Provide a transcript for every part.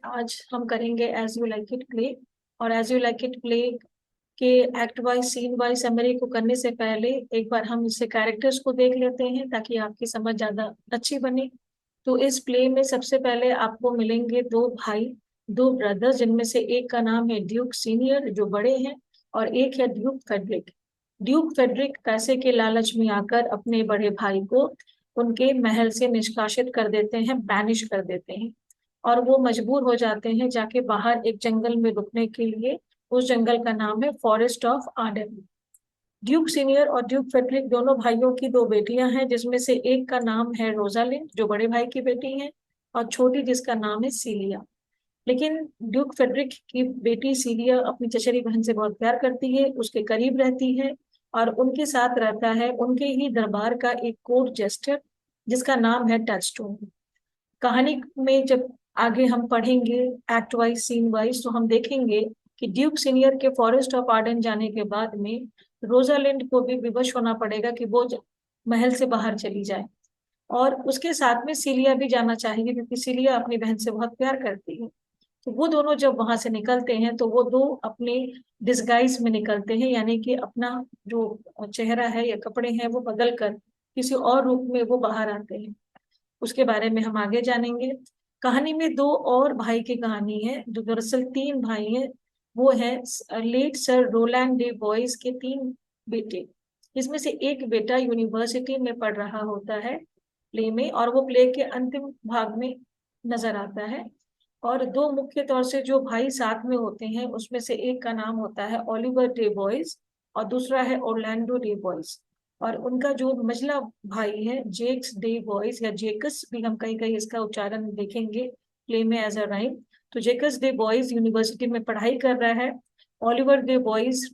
आज हम करेंगे as you like it play. और as you like it play के act wise scene wise summary को करने से पहले एक बार हम इससे कैरेक्टर्स को देख लेते हैं ताकि आपकी समझ ज्यादा अच्छी बने। तो इस प्ले में सबसे पहले आपको मिलेंगे दो भाई, दो ब्रदर्स, जिनमें से एक का नाम है ड्यूक सीनियर जो बड़े हैं, और एक है ड्यूक फेडरिक। ड्यूक फेडरिक पैसे के लालच में आकर अपने बड़े भाई को उनके महल से निष्कासित कर देते हैं, बैनिश कर देते हैं, और वो मजबूर हो जाते हैं जाके बाहर एक जंगल में रुकने के लिए। उस जंगल का नाम है forest of Ardern. Duke Senior और ड्यूक फेडरिक दोनों भाइयों की दो बेटियां हैं, जिसमें से एक का नाम है रोजालिंड जो बड़े भाई की बेटी है, और छोटी जिसका नाम है सीलिया। लेकिन ड्यूक फेडरिक की बेटी सीलिया अपनी चचेरी बहन से बहुत प्यार करती है, उसके करीब रहती है, और उनके साथ रहता है उनके ही दरबार का एक कोर्ट जेस्टर जिसका नाम है टचस्टोन। कहानी में जब आगे हम पढ़ेंगे एक्ट वाइज सीन वाइज, तो हम देखेंगे कि ड्यूक सीनियर के फॉरेस्ट ऑफ आर्डन जाने के बाद में रोजालिंड को भी विवश होना पड़ेगा कि वो महल से बाहर चली जाए, और उसके साथ में सीलिया भी जाना चाहिए क्योंकि सीलिया अपनी बहन से बहुत प्यार करती है। तो वो दोनों जब वहां से निकलते हैं तो वो दो अपने डिस्गाइज में निकलते हैं, यानी कि अपना जो चेहरा है या कपड़े हैं वो बदल कर किसी और रूप में वो बाहर आते हैं। उसके बारे में हम आगे जानेंगे। कहानी में दो और भाई की कहानी है, जो दरअसल तीन भाई हैं। वो है late sir Rowland de Boys के तीन बेटे। इसमें से एक बेटा यूनिवर्सिटी में पढ़ रहा होता है प्ले में, और वो प्ले के अंतिम भाग में नजर आता है। और दो मुख्य तौर से जो भाई साथ में होते हैं उसमें से एक का नाम होता है ओलिवर डे बॉयज और दूसरा है ओरलैंडो डे बॉयज। और उनका जो मझला भाई है जेक्स डे बॉयज, या जेकस भी हम कहीं कहीं इसका उच्चारण देखेंगे प्ले में एज अ राइम। तो जेकस डे बॉयज यूनिवर्सिटी में पढ़ाई कर रहा है। ओलिवर डे बॉयज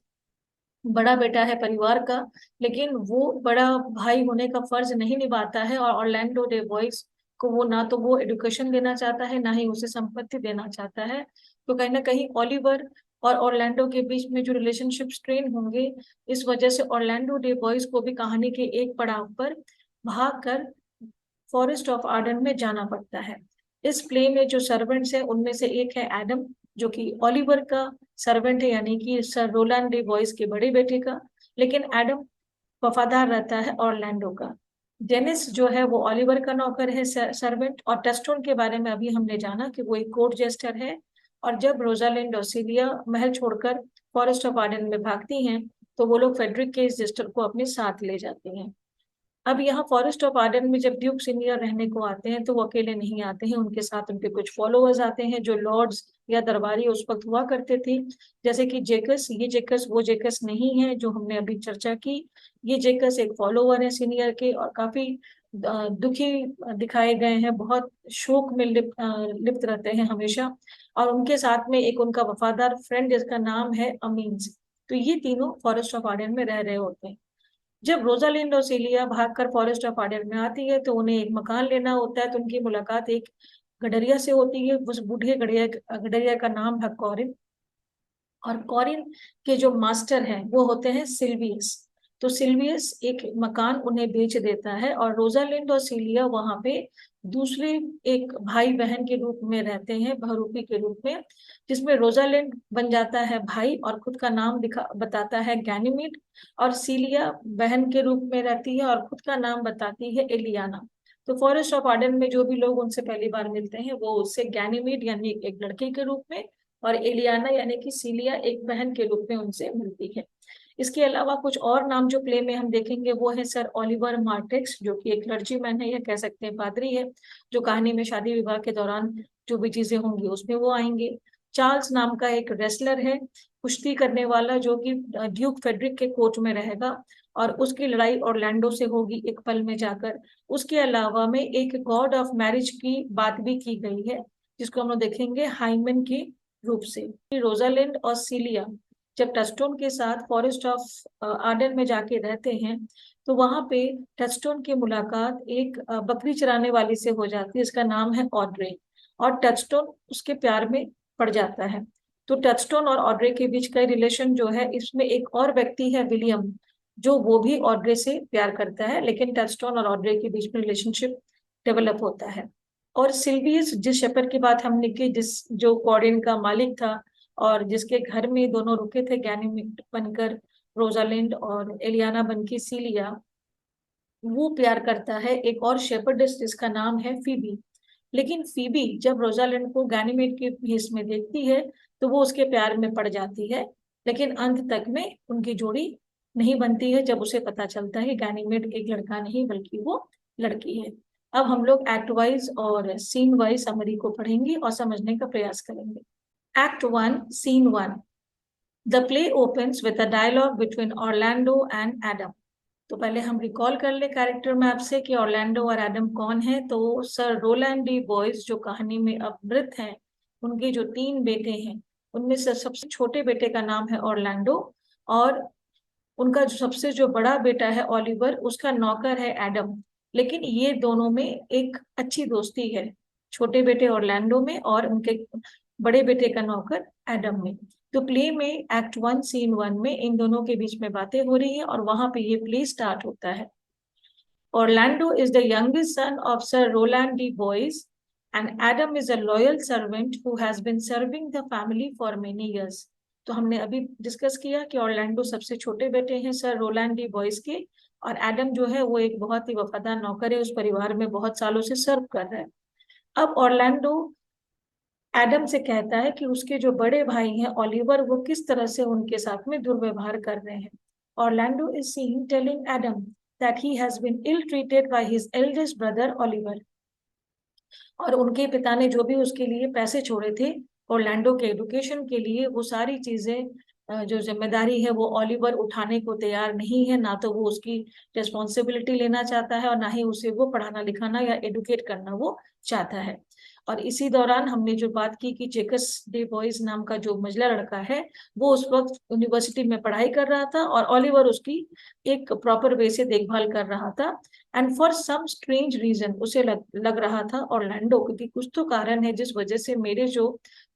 बड़ा बेटा है परिवार का, लेकिन वो बड़ा भाई होने का फर्ज नहीं निभाता है, और ऑरलैंडो डे बॉयज को वो ना तो वो एडुकेशन देना चाहता है ना ही उसे संपत्ति देना चाहता है। तो कहीं ना कहीं ओलिवर और ऑरलैंडो के बीच में जो रिलेशनशिप स्ट्रेन होंगे, इस वजह से ऑरलैंडो डे बॉयज को भी कहानी के एक पड़ाव पर भाग कर फॉरेस्ट ऑफ आर्डन में जाना पड़ता है। इस प्ले में जो सर्वेंट्स हैं उनमें से एक है एडम, जो कि ओलिवर का सर्वेंट है, यानी कि सर रोलैंड डे बॉयज के बड़े बेटे का। लेकिन एडम वफादार रहता है ऑरलैंडो का। डेनिस जो है वो ओलिवर का नौकर है, सर्वेंट। और टस्टोन के बारे में अभी हमने जाना कि वो एक कोर्ट जेस्टर है। और जब रोजालिंड और सीलिया महल छोड़कर फॉरेस्ट ऑफ आर्डन में भागती हैं, तो वो लोग फेडरिक के इस जेस्टर को अपने साथ ले जाते हैं। अब यहाँ फॉरेस्ट ऑफ आर्डन में जब ड्यूक सीनियर रहने को आते हैं तो वो अकेले नहीं आते हैं, उनके साथ उनके कुछ फॉलोअर्स आते हैं जो लॉर्ड्स या दरबारी उस वक्त हुआ करते थे। जैसे कि जेकस, ये जेकस वो जेकस नहीं है जो हमने अभी चर्चा की। ये जेकस एक फॉलोअर है सीनियर के, और काफी दुखी दिखाए गए हैं, बहुत शोक में लिप्त रहते हैं हमेशा। और उनके साथ में एक उनका वफादार फ्रेंड जिसका नाम है अमीन्स। तो ये तीनों फॉरेस्ट ऑफ आर्डन में रह रहे होते हैं। जब रोजालिंड और सीलिया भागकर फॉरेस्ट ऑफ आर्डन में आती है तो उन्हें एक मकान लेना होता है, तो उनकी मुलाकात एक गडरिया से होती है। उस बूढ़े गडरिया गडरिया का नाम है कॉरिन। और कॉरिन के जो मास्टर हैं वो होते हैं सिल्वियस। तो सिल्वियस एक मकान उन्हें बेच देता है, और रोजालिंड और सीलिया वहां पे दूसरे एक भाई बहन के रूप में रहते हैं, बहरूपी के रूप में, जिसमें रोजालिंड बन जाता है भाई और खुद का नाम दिखा बताता है गैनीमीड। और सीलिया बहन के रूप में रहती है और खुद का नाम बताती है एलियाना। तो फॉरेस्ट ऑफ आर्डन में जो भी लोग उनसे पहली बार मिलते हैं वो उससे गैनीमीड यानी एक लड़के के रूप में, और एलियाना यानी कि सीलिया एक बहन के रूप में उनसे मिलती है। इसके अलावा कुछ और नाम जो प्ले में हम देखेंगे वो है सर ओलिवर मार्टेक्स, जो कि एक क्लर्जीमैन है या कह सकते हैं पादरी है, जो कहानी में शादी विवाह के दौरान जो भी चीजें होंगी उसमें वो आएंगे। चार्ल्स नाम का एक रेसलर है, कुश्ती करने वाला, जो कि ड्यूक फेडरिक के कोर्ट में रहेगा, और उसकी लड़ाई ऑरलैंडो से होगी एक पल में जाकर। उसके अलावा में एक गॉड ऑफ मैरिज की बात भी की गई है, जिसको हम लोग देखेंगे हाइमन की रूप से। रोजालिंड और सीलिया जब टस्टोन के साथ फॉरेस्ट ऑफ आर्डन में जाके रहते हैं, तो वहां पे टस्टोन की मुलाकात एक बकरी चराने वाली से हो जाती है, इसका नाम है ऑड्रे। और टचस्टोन उसके प्यार में पड़ जाता है। तो टचस्टोन और ऑड्रे के बीच का रिलेशन जो है, इसमें एक और व्यक्ति है विलियम, जो वो भी ऑड्रे से प्यार करता है, लेकिन टचस्टोन और ऑड्रे के बीच में रिलेशनशिप डेवलप होता है। और सिल्वियस, जिस शेफर्ड की बात हमने की, जो कॉर्डिन का मालिक था और जिसके घर में दोनों रुके थे, गैनीमेड बनकर रोजालिंड और एलियाना बनकी सीलिया, वो प्यार करता है एक और शेपर्डेस जिसका नाम है फीबी। लेकिन फीबी जब रोजालिंड को गैनीमेड के भेष में देखती है तो वो उसके प्यार में पड़ जाती है, लेकिन अंत तक में उनकी जोड़ी नहीं बनती है जब उसे पता चलता है गैनीमेड एक लड़का नहीं बल्कि वो लड़की है। अब हम लोग एक्ट वाइज और सीन वाइज समरी को पढ़ेंगे और समझने का प्रयास करेंगे। Act 1, scene 1। The play opens with a dialogue between Orlando and Adam. तो पहले हम रिकॉल कर ले कैरेक्टर मैप से कि ऑरलैंडो और एडम कौन है। तो सर रोलैंड डी बॉयज जो कहानी में अब मृत हैं, उनके जो 3 बेटे हैं उनमें से सबसे छोटे बेटे का नाम है ऑरलैंडो, और उनका जो बड़ा बेटा है ऑलिवर, उसका नौकर है एडम। लेकिन ये दोनों में एक अच्छी दोस्ती है, छोटे बेटे ऑरलैंडो में और उनके बड़े बेटे का नौकर एडम में। तो प्ले में एक्ट 1 सीन 1 में इन दोनों के बीच में बातें हो रही है और वहां पे ये प्ले स्टार्ट होता है। Orlando is the youngest son of Sir Roland D. Boyce, and Adam is a loyal servant who has been serving the family for many years. तो हमने अभी डिस्कस किया कि ऑरलैंडो सबसे छोटे बेटे हैं सर रोलैंड डी बॉयस के, और एडम जो है वो एक बहुत ही वफादार नौकर है, उस परिवार में बहुत सालों से सर्व कर रहा है। अब ऑरलैंडो एडम से कहता है कि उसके जो बड़े भाई हैं ओलिवर, वो किस तरह से उनके साथ में दुर्व्यवहार कर रहे हैं। Orlando is seen telling Adam that he has been ill treated by his eldest brother Oliver, और उनके पिता ने जो भी उसके लिए पैसे छोड़े थे ऑरलैंडो के एडुकेशन के लिए, वो सारी चीजें जो जिम्मेदारी है वो ऑलिवर उठाने को तैयार नहीं है। ना तो वो उसकी रिस्पॉन्सिबिलिटी लेना चाहता है और ना ही उसे वो पढ़ाना लिखाना या एडुकेट करना वो चाहता है। और इसी दौरान हमने जो बात की कि जेकस डे बॉयज नाम का जो मजला लड़का है वो उस वक्त यूनिवर्सिटी में पढ़ाई कर रहा था और ऑलिवर उसकी एक प्रॉपर वे से देखभाल कर रहा था। And for some strange reason उसे लग रहा था ऑरलैंडो की कुछ तो कारण है जिस वजह से मेरे जो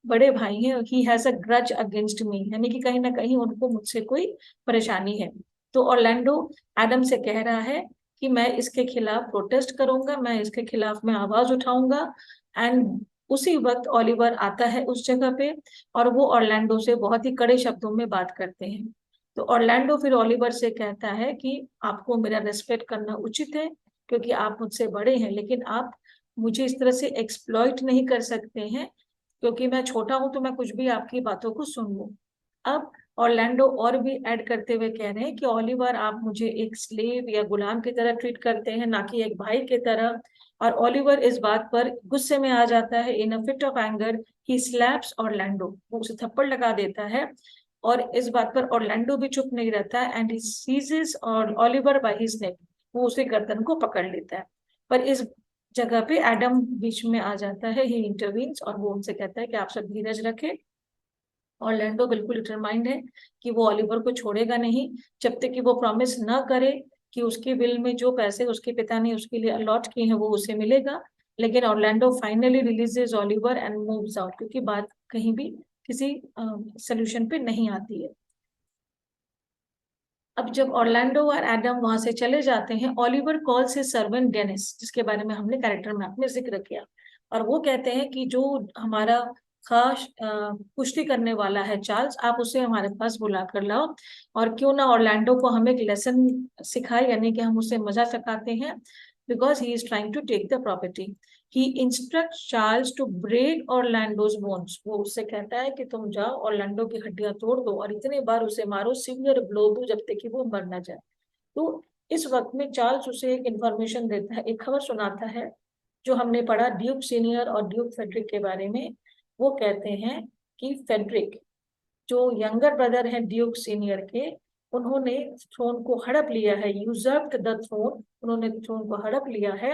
बड़े भाई हैं he has a grudge against me, यानी कि कहीं ना कहीं उनको मुझसे कोई परेशानी है। तो ऑरलैंडो एडम से कह रहा है कि मैं इसके खिलाफ प्रोटेस्ट करूंगा, मैं इसके खिलाफ मैं आवाज उठाऊंगा। एंड उसी वक्त ओलिवर आता है उस जगह पे और वो ऑरलैंडो से बहुत ही कड़े शब्दों में बात करते हैं। तो ऑरलैंडो फिर ओलिवर से कहता है कि आपको मेरा रेस्पेक्ट करना उचित है क्योंकि आप मुझसे बड़े हैं, लेकिन आप मुझे इस तरह से एक्सप्लॉइट नहीं कर सकते हैं क्योंकि मैं छोटा हूं तो मैं कुछ भी आपकी बातों को सुन लूं। अब ऑरलैंडो और भी ऐड करते हुए कह रहे हैं कि ओलिवर आप मुझे एक स्लेव या गुलाम की तरह ट्रीट करते हैं, ना कि एक भाई की तरह। और ओलिवर इस बात पर गुस्से में आ जाता है। In a fit of anger he slaps Orlando, वो उसे थप्पड़ लगा देता है। और इस बात पर ऑरलैंडो भी चुप नहीं रहता एंड ही सीजेस और ओलिवर बाय हिज नेक, वो उसे गर्दन को पकड़ लेता है। पर इस जगह पे एडम बीच में आ जाता है, ही इंटरवीन्स और वो उनसे कहता है कि आप सब धीरज रखें। ऑरलैंडो बिल्कुल डिटरमाइंड है कि वो ओलिवर को छोड़ेगा नहीं जब तक कि वो प्रॉमिस न करे कि उसके विल में जो पैसे उसके पिता ने उसके लिए अलॉट किए हैं वो उसे मिलेगा। लेकिन Orlando finally releases Oliver and moves out, क्योंकि बात कहीं भी किसी सोल्यूशन पे नहीं आती है। अब जब ऑरलैंडो और एडम वहां से चले जाते हैं, ओलिवर कॉल से सर्वेंट डेनिस, जिसके बारे में हमने कैरेक्टर मैप में जिक्र किया, और वो कहते हैं कि जो हमारा खास कुश्ती करने वाला है चार्ल्स, आप उसे हमारे पास बुला कर लाओ और क्यों ना ऑरलैंडो को हम एक लेसन सिखाए, यानी कि हम उसे मजा सिखाते हैं, because he is trying to take the property. He instruct Charles to break Orlando's bones, वो उससे कहता है कि तुम जाओ ऑरलैंडो की हड्डियां तोड़ दो और इतने बार उसे मारो, सीवियर ब्लो दो जब तक कि वो मर ना जाए। तो इस वक्त में चार्ल्स उसे एक इंफॉर्मेशन देता है, एक खबर सुनाता है जो हमने पढ़ा ड्यूक सीनियर और ड्यूक फेडरिक के बारे में। वो कहते हैं कि फेडरिक जो यंगर ब्रदर है ड्यूक सीनियर के, उन्होंने थ्रोन को हड़प लिया है, यूजर्प्ड द थ्रोन, उन्होंने थ्रोन को हड़प लिया है।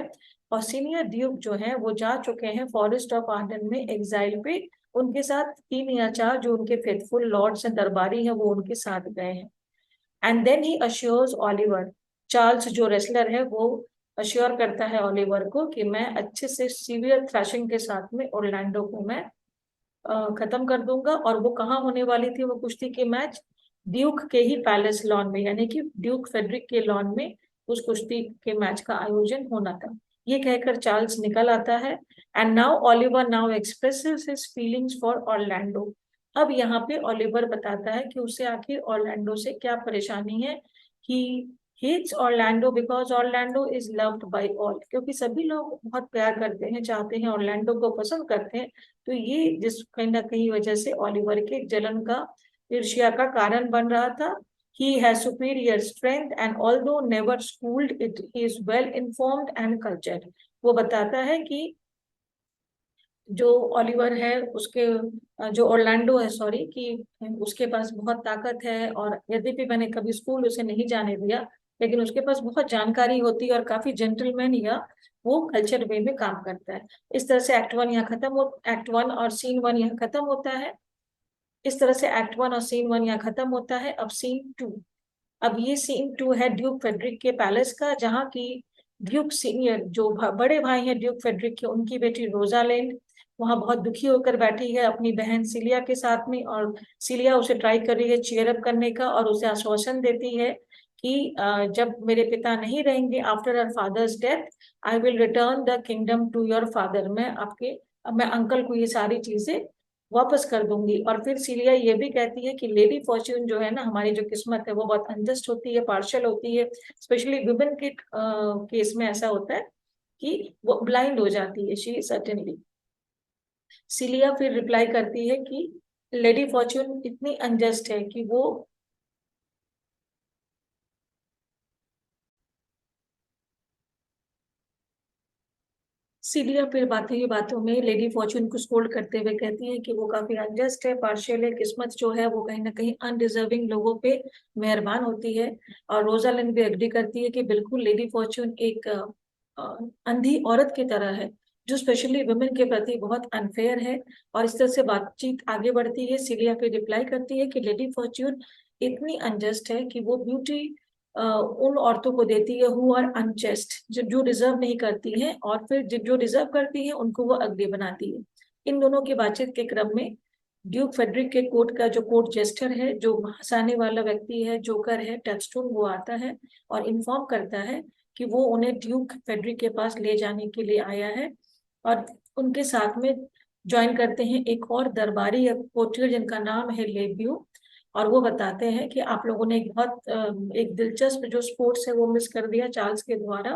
और सीनियर ड्यूक जो है वो जा चुके हैं फॉरेस्ट ऑफ आर्डन में एग्जाइल पे, उनके साथ 3 या 4 जो उनके फेथफुल लॉर्ड्स हैं, दरबारी हैं, वो उनके साथ गए हैं। And then he assures Oliver, Charles जो रेसलर है वो अश्योर करता है ओलिवर को कि मैं अच्छे से सीवियर थ्रैशिंग के साथ में ऑरलैंडो को मैं खत्म कर दूंगा। और वो कहाँ होने वाली थी वो कुश्ती की मैच? ड्यूक के ही पैलेस लॉन में, यानी कि ड्यूक फेडरिक के लॉन में उस कुश्ती के मैच का आयोजन होना था। ये कहकर चार्ल्स निकल आता है। And now Oliver now expresses his feelings for Orlando. अब यहाँ पे ओलिवर बताता है कि उसे आखिर ऑरलैंडो से क्या परेशानी है। He hates Orlando because Orlando is loved by all, क्योंकि सभी लोग बहुत प्यार करते हैं, चाहते हैं, ऑरलैंडो को पसंद करते हैं। तो ये जिस कहीं ना कहीं वजह से ओलिवर के जलन का, ईर्ष्या का कारण बन रहा था। He has superior strength and although never schooled it, he is well informed and cultured. वो बताता है कि जो ओलिवर है उसके, जो ऑरलैंडो है सॉरी, कि उसके पास बहुत ताकत है, और यद्यपि मैंने कभी स्कूल उसे नहीं जाने दिया, लेकिन उसके पास बहुत जानकारी होती है और काफी जेंटलमैन या वो कल्चर वे में काम करता है। इस तरह से एक्ट 1 यहाँ खत्म हो, एक्ट 1 और सीन 1 यहाँ खत्म होता है। इस तरह से एक्ट 1 और सीन 1 यहाँ खत्म होता है। अब सीन 2, अब ये सीन 2 है ड्यूक फेडरिक के पैलेस का, जहाँ की ड्यूक सीनियर जो बड़े भाई हैं ड्यूक फेडरिक के, उनकी बेटी रोजालैंड वहां बहुत दुखी होकर बैठी है अपनी बहन सिलिया के साथ में, और सिलिया उसे ट्राई कर रही है चीयर अप करने का, और उसे आश्वासन देती है कि जब मेरे पिता नहीं रहेंगे after our father's death, I will return the kingdom to your father. मैं अंकल को ये सारी चीजें वापस कर दूंगी। और फिर सीलिया ये भी कहती है कि लेडी फॉर्च्यून जो है ना, हमारी जो किस्मत है वो बहुत अनजस्ट होती है, पार्शियल होती है, स्पेशली वुमेन के केस में ऐसा होता है कि वो ब्लाइंड हो जाती है, शी सर्टेनली। सीलिया फिर रिप्लाई करती है कि लेडी फॉर्च्यून इतनी अनजस्ट है कि वो, सीलिया फिर बातें ही बातों में लेडी फॉर्च्यून को स्कोल्ड करते हुए कहती है कि वो काफी अनजस्ट है, पार्शियल है, किस्मत जो है वो कहीं ना कहीं अनडिजर्विंग लोगों पे मेहरबान होती है। और रोजालिंड भी एग्री करती है कि बिल्कुल लेडी फॉर्च्यून एक अंधी औरत की तरह है, जो स्पेशली वुमेन के प्रति बहुत अनफेयर है। और इस तरह से बातचीत आगे बढ़ती है। सीलिया फिर रिप्लाई करती है कि लेडी फॉर्च्यून इतनी अनजस्ट है कि वो ब्यूटी उन औरतों को देती है हु आर अनचेस्ट, जो डिजर्व नहीं करती हैं, और फिर जो डिजर्व करती हैं उनको वो अगली बनाती है। इन दोनों की बातचीत के क्रम में ड्यूक फेडरिक के कोर्ट का जो कोर्ट जेस्टर है, जो हंसाने वाला व्यक्ति है, जोकर है, टचस्टोन, वो आता है और इन्फॉर्म करता है कि वो उन्हें ड्यूक फेडरिक के पास ले जाने के लिए आया है। और उनके साथ में ज्वाइन करते हैं एक और दरबारी कोर्टियर जिनका नाम है लेब्यू। और वो बताते हैं कि आप लोगों ने एक बहुत एक दिलचस्प जो स्पोर्ट्स है वो मिस कर दिया चार्ल्स के द्वारा।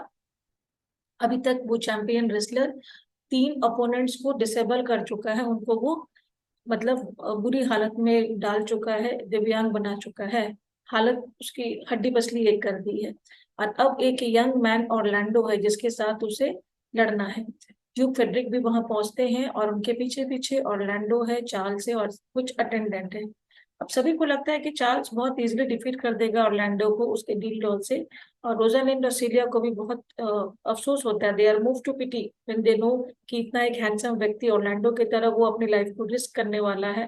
अभी तक वो चैंपियन रेसलर 3 अपोनेंट्स को डिसेबल कर चुका है, उनको वो मतलब बुरी हालत में डाल चुका है, दिव्यांग बना चुका है, हालत उसकी हड्डी पसली एक कर दी है। और अब एक यंग मैन ऑरलैंडो है जिसके साथ उसे लड़ना है। ड्यूक फेडरिक भी वहां पहुंचते हैं और उनके पीछे पीछे ऑरलैंडो है, चार्ल्स है और कुछ अटेंडेंट है। अब सभी को लगता है कि चार्ल्स बहुत इजीली डिफीट कर देगा ऑरलैंडो को उसके डील डॉल से। और रोजालिंड और सीलिया को भी बहुत अफसोस होता है, they are move to pity when they know कि इतना एक हैंडसम व्यक्ति ऑरलैंडो की तरह वो अपनी लाइफ को रिस्क करने वाला है,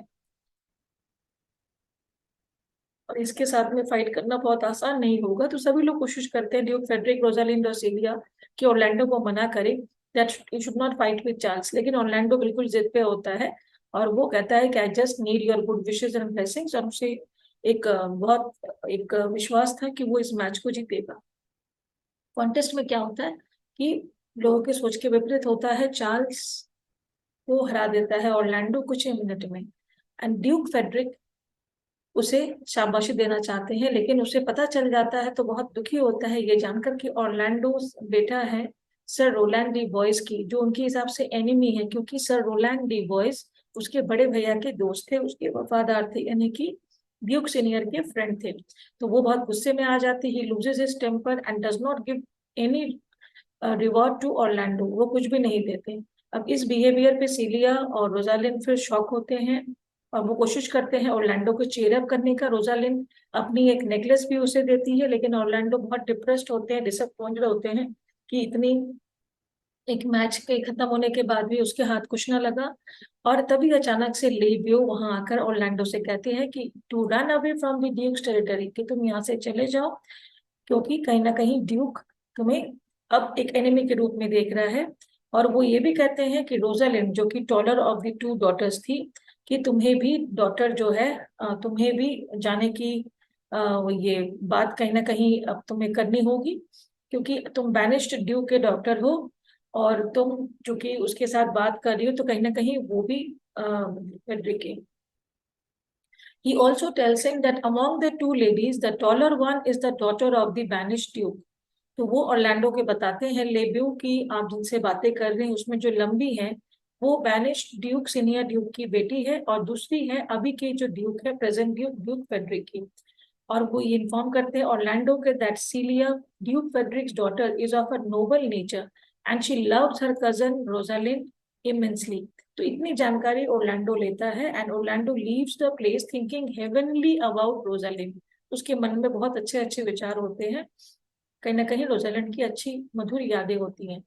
और इसके साथ में फाइट करना बहुत आसान नहीं होगा। तो सभी लोग कोशिश करते हैं, ड्यूक फेडरिक, रोजालिंड और सीलिया, कि ऑरलैंडो को मना करे that you should not fight with Charles. लेकिन ऑरलैंडो बिल्कुल जिद पे होता है और वो कहता है कि I just need your good wishes and blessings, और उसे एक बहुत एक विश्वास था कि वो इस मैच को जीतेगा। कॉन्टेस्ट में क्या होता है कि लोगों के सोच के विपरीत होता है, चार्ल्स को हरा देता है ऑरलैंडो कुछ ही मिनट में। एंड ड्यूक फेडरिक उसे शाबाशी देना चाहते हैं, लेकिन उसे पता चल जाता है तो बहुत दुखी होता है ये जानकर कि ऑरलैंडो बेटा है सर रोलैंड डी बॉयस की, जो उनके हिसाब से एनिमी है, क्योंकि सर रोलैंड डी बॉयस उसके बड़े भैया के दोस्त थे, उसके वफादार थे, यानी कि ड्यूक सीनियर के फ्रेंड थे। तो वो बहुत गुस्से में आ जाते, he loses his temper and does not give any reward to Orlando, वो कुछ भी नहीं देते। अब इस बिहेवियर पे सीलिया और रोजालिन फिर शॉक होते हैं और वो कोशिश करते हैं ऑरलैंडो को चीयर अप करने का। रोजालिन अपनी एक नेकलेस भी उसे देती है, लेकिन ऑरलैंडो बहुत डिप्रेस्ड होते हैं, डिसअपॉइंटेड होते हैं कि इतनी एक मैच के खत्म होने के बाद भी उसके हाथ कुछ ना लगा। और तभी अचानक से लेबियो वहां आकर ऑरलैंडो से कहते हैं कि to run away from the duke's territory, कि तुम यहाँ से चले जाओ, क्योंकि कहीं ना कहीं ड्यूक तुम्हें अब एक एनिमी के रूप में देख रहा है। और वो ये भी कहते हैं कि रोजालिंड जो कि टॉलर ऑफ द 2 डॉटर्स थी, कि तुम्हें भी डॉटर जो है, तुम्हें भी जाने की ये बात कहीं ना कहीं अब तुम्हें करनी होगी, क्योंकि तुम बैनिश्ड ड्यूक के डॉक्टर हो। और तुम चूंकि उसके साथ बात कर रही हो तो कहीं ना कहीं वो भी फेडरिक है। He also tells him that among the two ladies, the taller one is the daughter of the banished duke. तो वो ऑर्लैंडो के बताते हैं लेब्यू की आप जिनसे बातें कर रहे हैं उसमें जो लंबी है वो बैनिश्ड ड्यूक सीनियर ड्यूक की बेटी है, और दूसरी है अभी की जो ड्यूक है प्रेजेंट ड्यूक ड्यूक फेडरिक की। और वो ये इन्फॉर्म करते हैं ऑर्लैंडो के that Celia Duke Frederick's daughter is of a noble nature and she loves her cousin Rosalind immensely. तो इतनी जानकारी ओरलैंडो लेता है and Orlando leaves the place thinking heavenly about Rosalind. उसके मन में बहुत अच्छे अच्छे विचार होते हैं, कहीं ना कहीं रोजालिंड की अच्छी मधुर यादें होती हैं।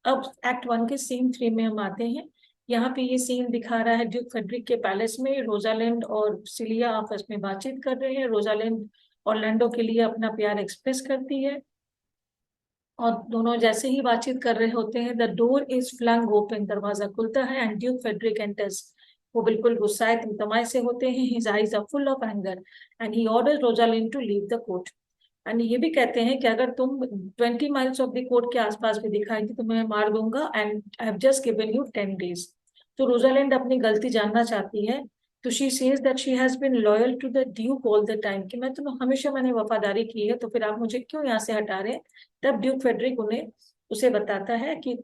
अब एक्ट 1 के सीन 3 में हम आते हैं। यहाँ पे ये सीन दिखा रहा है ड्यूक फेडरिक के पैलेस में रोजालिंड और सिलिया आपस में बातचीत कर रहे हैं। रोजालिंड ऑर्लैंडो के लिए अपना प्यार एक्सप्रेस करती है, और दोनों जैसे ही बातचीत कर रहे होते हैं the door is flung open, दरवाजा खुलता है एंड ड्यूक फेडरिक एंटर्स। वो बिल्कुल गुस्साए तमाए से होते हैं, his eyes are full of anger and he orders Rosalind to leave the court. And ये भी कहते हैं कि अगर तुम 20 माइल्स ऑफ द कोर्ट के आसपास भी दिखाई थी तो मैं मार दूंगा and I have just given you 10 days। तो रोजालिंड अपनी गलती जानना चाहती है, तो she says that she has been loyal to the duke all the time, कि मैं तुम्हें हमेशा मैंने वफादारी की है, तो फिर आप मुझे क्यों यहाँ से हटा रहे हैं। तब ड्यूक फेडरिक उन्हें उसे बताता है कि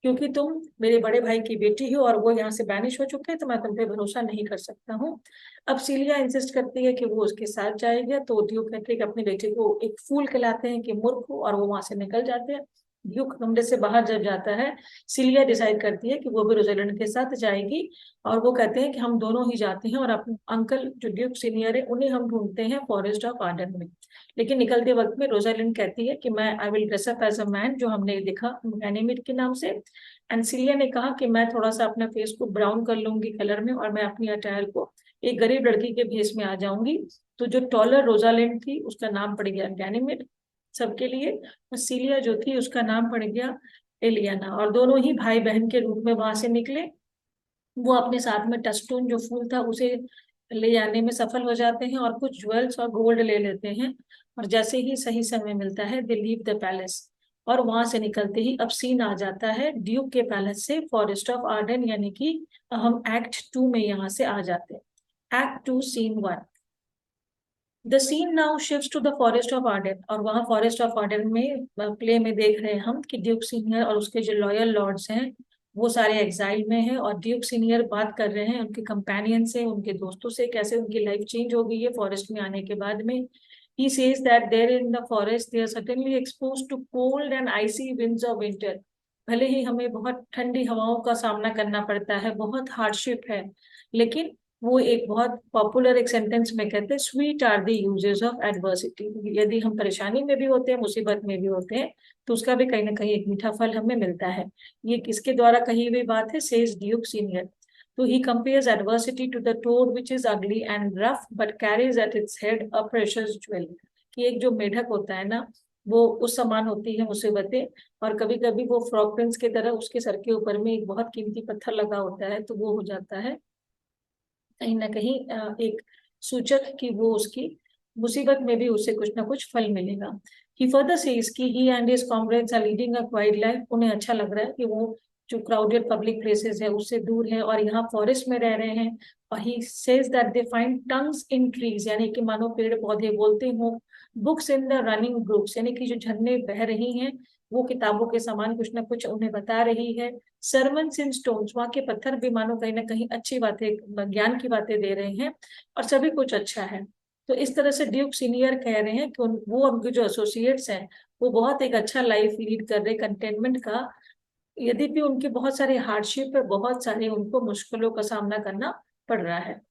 क्योंकि तुम मेरे बड़े भाई की बेटी हो और वो यहाँ से बैनिश हो चुके हैं तो मैं तुम पे भरोसा नहीं कर सकता हूँ। अब सीलिया इंसिस्ट करती है कि वो उसके साथ जाएगा, तो ड्यूक पैट्रिक अपने बेटे को एक फूल खिलाते हैं कि मूर्ख हो, और वो वहां से निकल जाते हैं। ड्यूक कमरे से बाहर जब जाता है सीलिया डिसाइड करती है कि वो भी रोजालिंड के साथ जाएगी, और वो कहते हैं कि हम दोनों ही जाते हैं और अपने अंकल जो ड्यूक सीनियर है उन्हें हम ढूंढते हैं फॉरेस्ट ऑफ आर्डन में। लेकिन निकलते वक्त में रोजालिंड कहती है कि मैं I will dress up as a man, जो हमने देखा एनिमेट के नाम से। एंसिलिया ने कहा कि मैं थोड़ा सा अपना फेस को ब्राउन कर लूंगी कलर में, और मैं अपनी अटायर को एक गरीब लड़की के भेस में आ जाऊंगी। तो जो टॉलर रोजालिंड थी उसका नाम पड़ गया गैनीमेड सबके लिए, और सीलिया जो थी उसका नाम पड़ गया एलियाना, और दोनों ही भाई बहन के रूप में वहां से निकले। वो अपने साथ में टस्टोन जो फूल था उसे ले जाने में सफल हो जाते हैं और कुछ ज्वेल्स और गोल्ड ले लेते हैं, और जैसे ही सही समय मिलता है दे लीव द पैलेस। और वहां से निकलते ही अब सीन आ जाता है ड्यूक के पैलेस से फॉरेस्ट ऑफ आर्डन, यानी कि हम एक्ट 2 में यहाँ से आ जाते हैं। Act 2 scene 1। The scene now shifts to the forest of Arden, और वहां फॉरेस्ट ऑफ आर्डन में प्ले में देख रहे हैं हम कि ड्यूक सीनियर और उसके जो लॉयल लॉर्ड्स हैं वो सारे एग्जाइल में हैं, और ड्यूक सीनियर बात कर रहे हैं उनके कंपेनियन से, उनके दोस्तों से, कैसे उनकी लाइफ चेंज हो गई है फॉरेस्ट में आने के बाद में। He says that there in the forest they are certainly exposed to cold and icy winds of winter। भले ही हमें बहुत ठंडी हवाओं का सामना करना पड़ता है, बहुत हार्डशिप है, लेकिन वो एक बहुत पॉपुलर एक सेंटेंस में कहते हैं sweet are the uses of adversity. यदि हम परेशानी में भी होते हैं, मुसीबत में भी होते हैं, तो उसका भी कहीं ना कहीं एक मीठा फल हमें मिलता है। ये किसके द्वारा कही हुई बात है, सेज ड्यूक सीनियर। तो he compares adversity to the toad which is ugly and rough but carries at its head a precious jewel। कि एक जो मेढक होता है ना वो उस समान होती है मुसीबतें, और कभी कभी वो फ्रॉग प्रिंस की तरह उसके सर के ऊपर में एक बहुत कीमती पत्थर लगा होता है, तो वो हो जाता है कहीं ना कहीं एक सूचक कि वो उसकी मुसीबत में भी उसे कुछ ना कुछ फल मिलेगा। ही फर्दर सेज कि he and his comrades are leading a quite life. उन्हें अच्छा लग रहा है कि वो जो क्राउडेड पब्लिक प्लेसेस है उससे दूर है और यहाँ फॉरेस्ट में रह रहे हैं। और ही says that they find tongues in trees, यानी कि मानो पेड़ पौधे बोलते हो। Books in the running brooks, यानी कि जो झरने बह रही हैं वो किताबों के समान कुछ ना कुछ उन्हें बता रही है। सरमन्स इन स्टोन्स, वहां के पत्थर भी मानो कहीं ना कहीं अच्छी बातें ज्ञान की बातें दे रहे हैं, और सभी कुछ अच्छा है। तो इस तरह से ड्यूक सीनियर कह रहे हैं कि वो उनके जो एसोसिएट्स हैं वो बहुत एक अच्छा लाइफ लीड कर रहे कंटेनमेंट का, यदि भी उनके बहुत सारे हार्डशिप है, बहुत सारे उनको मुश्किलों का सामना करना पड़ रहा है।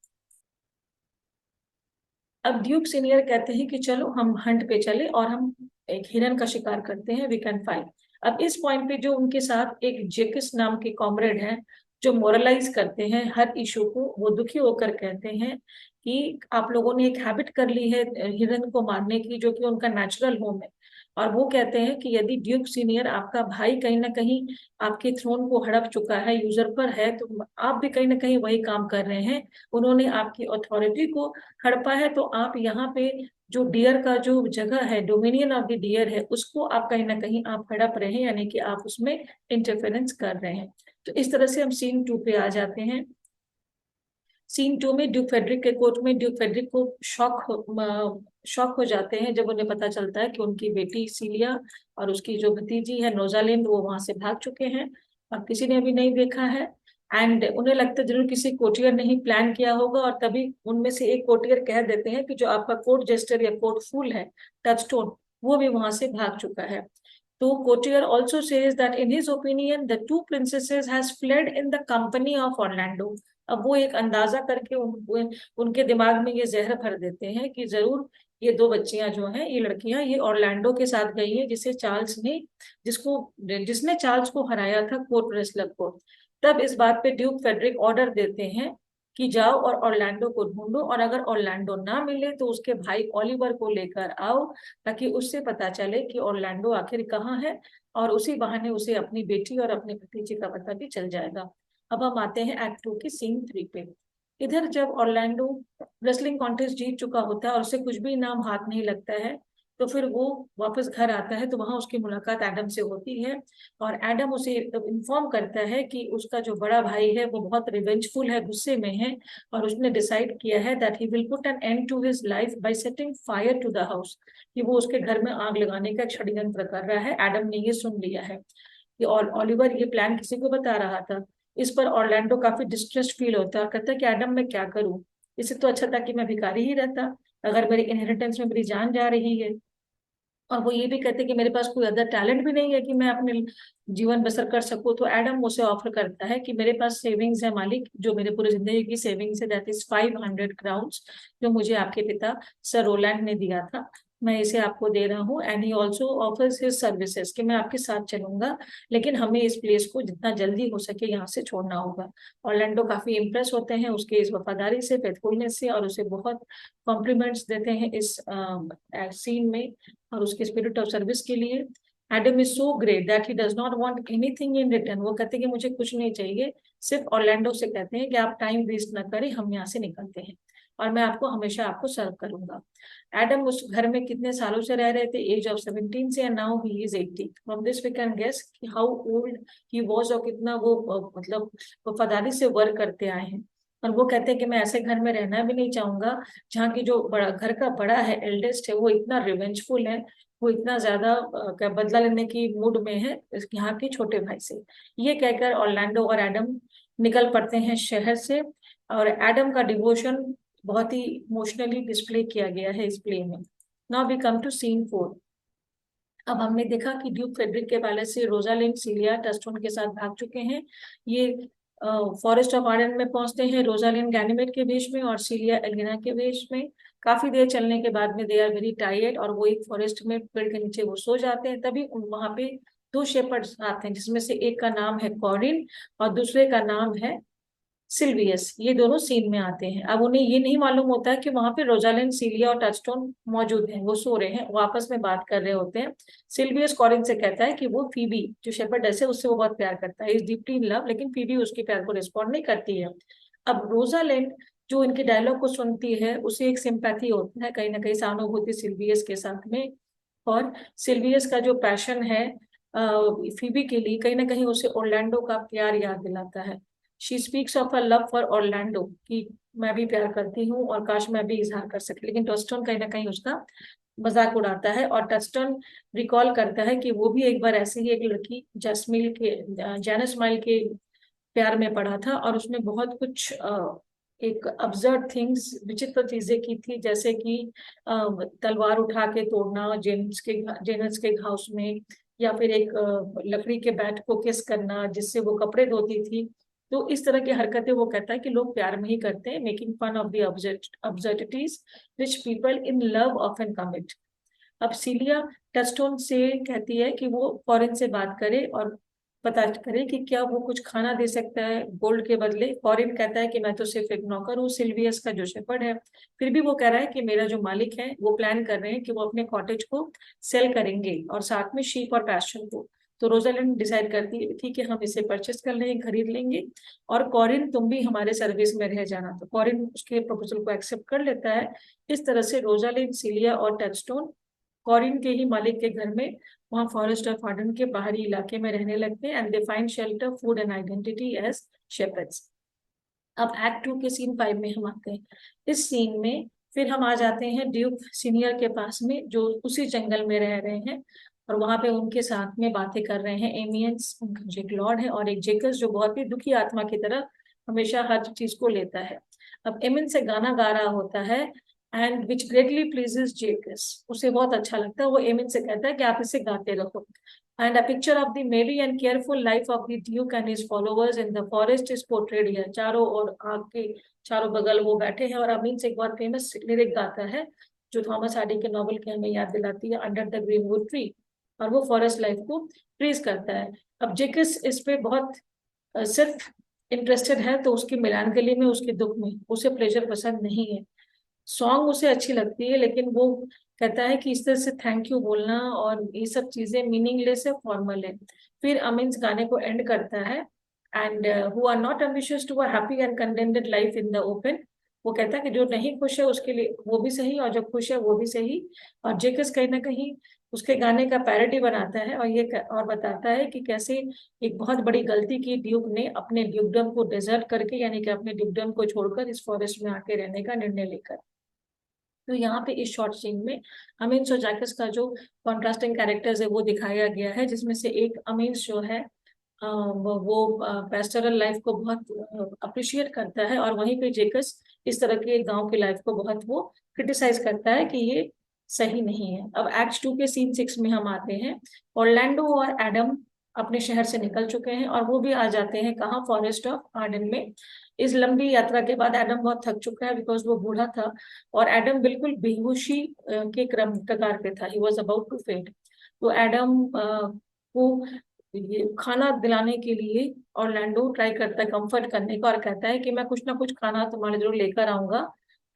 अब ड्यूक सीनियर कहते हैं कि चलो हम हंट पे चले और हम एक हिरन का शिकार करते हैं, वी कैन फाइट। अब इस पॉइंट पे जो उनके साथ एक जेकिस नाम के कॉमरेड हैं जो मोरलाइज करते हैं हर इशू को, वो दुखी होकर कहते हैं कि आप लोगों ने एक हैबिट कर ली है हिरन को मारने की, जो कि उनका नेचुरल होम है। और वो कहते हैं कि यदि ड्यूक सीनियर आपका भाई कहीं ना कहीं आपके थ्रोन को हड़प चुका है, यूजर पर है, तो आप भी कहीं ना कहीं वही काम कर रहे हैं। उन्होंने आपकी अथॉरिटी को हड़पा है, तो आप यहाँ पे जो डियर का जो जगह है, डोमिनियन ऑफ द डियर है, उसको आप कहीं ना कहीं आप हड़प रहे हैं, यानी कि आप उसमें इंटरफेरेंस कर रहे हैं। तो इस तरह से हम सीन 2 पे आ जाते हैं। सीन 2 में ड्यूक फेडरिक के कोर्ट में ड्यूक फेडरिक को शॉक हो जाते हैं जब उन्हें पता चलता है कि उनकी बेटी सीलिया और उसकी जो भतीजी है नोजालिंद वो वहां से भाग चुके हैं और किसी ने अभी नहीं देखा है। एंड उन्हें लगता है जरूर किसी कोर्टियर ने ही प्लान किया होगा, और तभी उनमें से एक कोर्टियर कह देते हैं कि जो आपका कोर्ट जेस्टर या कोर्ट फूल है टचस्टोन, वो भी वहां से भाग चुका है। तो courtier also says that in his opinion the two princesses has fled in the company of Orlando. अब वो एक अंदाजा करके उनके दिमाग में ये जहर भर देते हैं कि जरूर ये दो बच्चियां जो हैं, ये लड़कियां, ये ऑर्लैंडो के साथ गई है, जिसने चार्ल्स को हराया था कोर्ट रेसलर को। तब इस बात पे ड्यूक फेडरिक ऑर्डर देते हैं कि जाओ और ऑर्लैंडो को ढूंढो, और अगर ऑर्लैंडो ना मिले तो उसके भाई ओलिवर को लेकर आओ, ताकि उससे पता चले कि ऑर्लैंडो आखिर कहाँ है, और उसी बहाने उसे अपनी बेटी और अपने भतीजे का पता भी चल जाएगा। अब हम आते हैं एक्ट 2 की सीन 3 पे। इधर जब ऑर्लैंडो रेसलिंग कॉन्टेस्ट जीत चुका होता है और उसे कुछ भी इनाम हाथ नहीं लगता है, तो फिर वो वापस घर आता है, तो वहां उसकी मुलाकात एडम से होती है। और एडम उसे इन्फॉर्म करता है कि उसका जो बड़ा भाई है वो बहुत रिवेंजफुल है, गुस्से में है, और उसने डिसाइड किया है that he will put an end to his life by setting fire to the house, कि वो उसके घर में आग लगाने का षड्यंत्र कर रहा है। एडम ने ये सुन लिया है कि, और ओलिवर ये प्लान किसी को बता रहा था। इस पर ऑर्लैंडो काफी डिस्ट्रेस्ड फील होता है और कहता है कि एडम मैं क्या करूं, इससे तो अच्छा था कि मैं भिखारी ही रहता, अगर मेरी इनहेरिटेंस में मेरी जान जा रही है। और वो ये भी कहते हैं कि मेरे पास कोई अदर टैलेंट भी नहीं है कि मैं अपने जीवन बसर कर सकूं। तो एडम उसे ऑफर करता है कि मेरे पास सेविंग्स है मालिक, जो मेरे पूरी जिंदगी की सेविंग्स है, दैट इज 500 क्राउन्स, जो मुझे आपके पिता सर रोलैंड ने दिया था, मैं इसे आपको दे रहा हूँ। And he also offers his services कि मैं आपके साथ चलूंगा, लेकिन हमें इस प्लेस को जितना जल्दी हो सके यहाँ से छोड़ना होगा। ऑर्लैंडो काफी इम्प्रेस होते हैं उसके इस वफादारी से, फेथफुलनेस से, और उसे बहुत कॉम्प्लीमेंट्स देते हैं इस सीन में और उसके स्पिरिट ऑफ सर्विस के लिए। Adam is so great that he does not want anything in return. वो कहते हैं कि मुझे कुछ नहीं चाहिए, सिर्फ ऑर्लैंडो से कहते हैं कि आप टाइम वेस्ट ना करें, हम यहाँ से निकलते हैं और मैं आपको हमेशा आपको सर्व करूंगा। एडम उस घर में कितने सालों से रह रहे थे, एज ऑफ 17 से, and now he is 80। From this we can guess कि हाउ ओल्ड ही वाज और कितना वो मतलब वफादारी से वर्क करते आए हैं। और वो कहते हैं कि मैं ऐसे घर में रहना भी नहीं चाहूंगा जहाँ की जो बड़ा घर का बड़ा है, एल्डेस्ट है, वो इतना रिवेंजफुल है, वो इतना ज्यादा बदला लेने की मूड में है यहाँ के छोटे भाई से। ये कहकर ऑर्लैंडो और एडम निकल पड़ते हैं शहर से, और एडम का डिवोशन बहुत ही इमोशनली डिस्प्ले किया गया है इस प्ले में। Now we come to scene 4। अब हमने देखा कि ड्यूक फेडरिक के पैलेस से रोजालिंड सीलिया टस्टोन के साथ भाग चुके हैं। ये फॉरेस्ट ऑफ आर्डन में पहुंचते हैं रोजालिंड गैनीमेड के वेश में और सीलिया एलिना के वेश में। काफी देर चलने के बाद में दे आर वेरी टायर्ड, और वो एक फॉरेस्ट में पेड़ के नीचे वो सो जाते हैं। तभी वहां पे दो शेपर्ड्स आते हैं, जिसमें से एक का नाम है कॉरिन और दूसरे का नाम है सिल्वियस। ये दोनों सीन में आते हैं। अब उन्हें ये नहीं मालूम होता है कि वहां पे रोजालिंड, सीलिया और टचस्टोन मौजूद हैं, वो सो रहे हैं, वो आपस में बात कर रहे होते हैं। सिल्वियस कॉरिन से कहता है कि वो फीबी जो शेपर्डेस है उससे वो बहुत प्यार करता है, इज डीपली इन लव, लेकिन फीबी उसके प्यार को रिस्पॉन्ड नहीं करती है। अब रोजालिंड जो इनके डायलॉग को सुनती है उसे एक सिंपैथी होता है, कहीं ना कहीं सहानुभूति सिल्वियस के साथ में। और सिल्वियस का जो पैशन है फीबी के लिए, कहीं ना कहीं उसे ओरलैंडो का प्यार याद दिलाता है। She speaks of a love for Orlando, कि मैं भी प्यार करती हूँ और काश मैं भी इजहार कर सके, लेकिन टस्टन कहीं ना कहीं उसका मजाक उड़ाता है। और टस्टन रिकॉल करता है कि वो भी एक बार ऐसे ही एक लड़की जैनस माइल के प्यार में पड़ा था, और उसने बहुत कुछ एक अब्सर्ड थिंग्स, विचित्र चीजें की थी, जैसे कि तलवार उठा के तोड़ना जेनस के हाउस में, या फिर एक लकड़ी के बैट को किस करना जिससे वो कपड़े धोती थी। तो इस तरह की हरकतें वो कहता है कि लोग प्यार में ही करते हैं, making fun of the absurdities which people in love often commit. अब सीलिया टस्टोन से कहती है कि वो फॉरेन से बात करे और पता करे कि क्या वो कुछ खाना दे सकता है गोल्ड के बदले। फॉरेन कहता है कि मैं तो सिर्फ एक नौकर हूँ, सिल्वियस का जो शेपर्ड है। फिर भी वो कह रहा है कि मेरा जो मालिक है वो प्लान कर रहे हैं कि वो अपने कॉटेज को सेल करेंगे और साथ में शीप और पैस्चर को। तो रोजालिंड डिसाइड करती है ठीक है हम इसे परचेस कर लेंगे, खरीद लेंगे, और कॉरिन तुम भी हमारे सर्विस में रह जाना। तो कॉरिन उसके प्रपोजल को एक्सेप्ट कर लेता है। इस तरह से रोजालिंड, सिलिया और टचस्टोन कॉरिन के ही मालिक के घर में वहां फॉरेस्ट ऑफ आर्डन के बाहरी इलाके में रहने लगते हैं, and they find shelter, food and identity as shepherds. अब एक्ट 2 के सीन 5 में हम आते हैं। इस सीन में फिर हम आ जाते हैं ड्यूक सीनियर के पास में, जो उसी जंगल में रह रहे हैं, और वहां पे उनके साथ में बातें कर रहे हैं एमियंस, उनका जो एक लॉर्ड है, और एक जेकस जो बहुत ही दुखी आत्मा की तरह हमेशा हर चीज को लेता है। अब एमिन से गाना गा रहा होता है, एंड विच ग्रेटली प्लीजेस जेकस, उसे बहुत अच्छा लगता है। वो एमिन से कहता है कि आप इसे गाते रहो। And a picture of the merry and careful life of the Duke and his followers in the forest is portrayed here. चारों ओर आग के चारों बगल वो बैठे हैं, और अमीन से एक बहुत फेमस लिरिक गाता है जो थॉमस हार्डी के नॉवल की हमें याद दिलाती है, अंडर द ग्रीनवुड ट्री, और वो फॉरेस्ट लाइफ को प्रेज करता है। अब जेकस इस पे बहुत सिर्फ इंटरेस्टेड है, तो उसकी मेलानकली में, उसके दुख में उसे प्लेजर पसंद नहीं है। सॉन्ग उसे अच्छी लगती है, लेकिन वो कहता है कि इस तरह से थैंक यू बोलना और ये सब चीजें मीनिंगलेस है, फॉर्मल है। फिर अमीन्स गाने को एंड करता है, and who are not ambitious to a happy and contented life in the open, वो कहता है कि जो नहीं खुश है उसके लिए वो भी सही, और जो खुश है वो भी सही। और जेकस कहीं ना कहीं उसके गाने का पैरोडी बनाता है, और और बताता है कि कैसे एक बहुत बड़ी गलती की ड्यूक ने अपने ड्यूकडम को डिजर्ट करके, यानी कि अपने ड्यूकडम को छोड़कर इस फॉरेस्ट में आके रहने का निर्णय लेकर। तो यहाँ पे इस शॉर्ट सीन में अमीन्स और जैकस का जो कॉन्ट्रास्टिंग कैरेक्टर्स है वो दिखाया गया है, जिसमें से एक अमीन्स जो है वो पेस्टोरल लाइफ को बहुत अप्रिशिएट करता है, और वहीं पे जेकस इस तरह के गांव की लाइफ को बहुत वो क्रिटिसाइज करता है कि ये सही नहीं है। अब एक्ट 2 के सीन 6 में हम आते हैं। ऑरलैंडो और एडम अपने शहर से निकल चुके हैं, और वो भी आ जाते हैं कहाँ, फॉरेस्ट ऑफ आर्डन में। इस लंबी यात्रा के बाद एडम बहुत थक चुका है, बिकॉज वो बूढ़ा था, और एडम बिल्कुल बेहोशी के कगार पे था, he was about to fade. तो एडम को ये खाना दिलाने के लिए ऑरलैंडो ट्राई करता है कंफर्ट करने का, और कहता है कि मैं कुछ ना कुछ खाना तुम्हारे जरूर लेकर आऊंगा।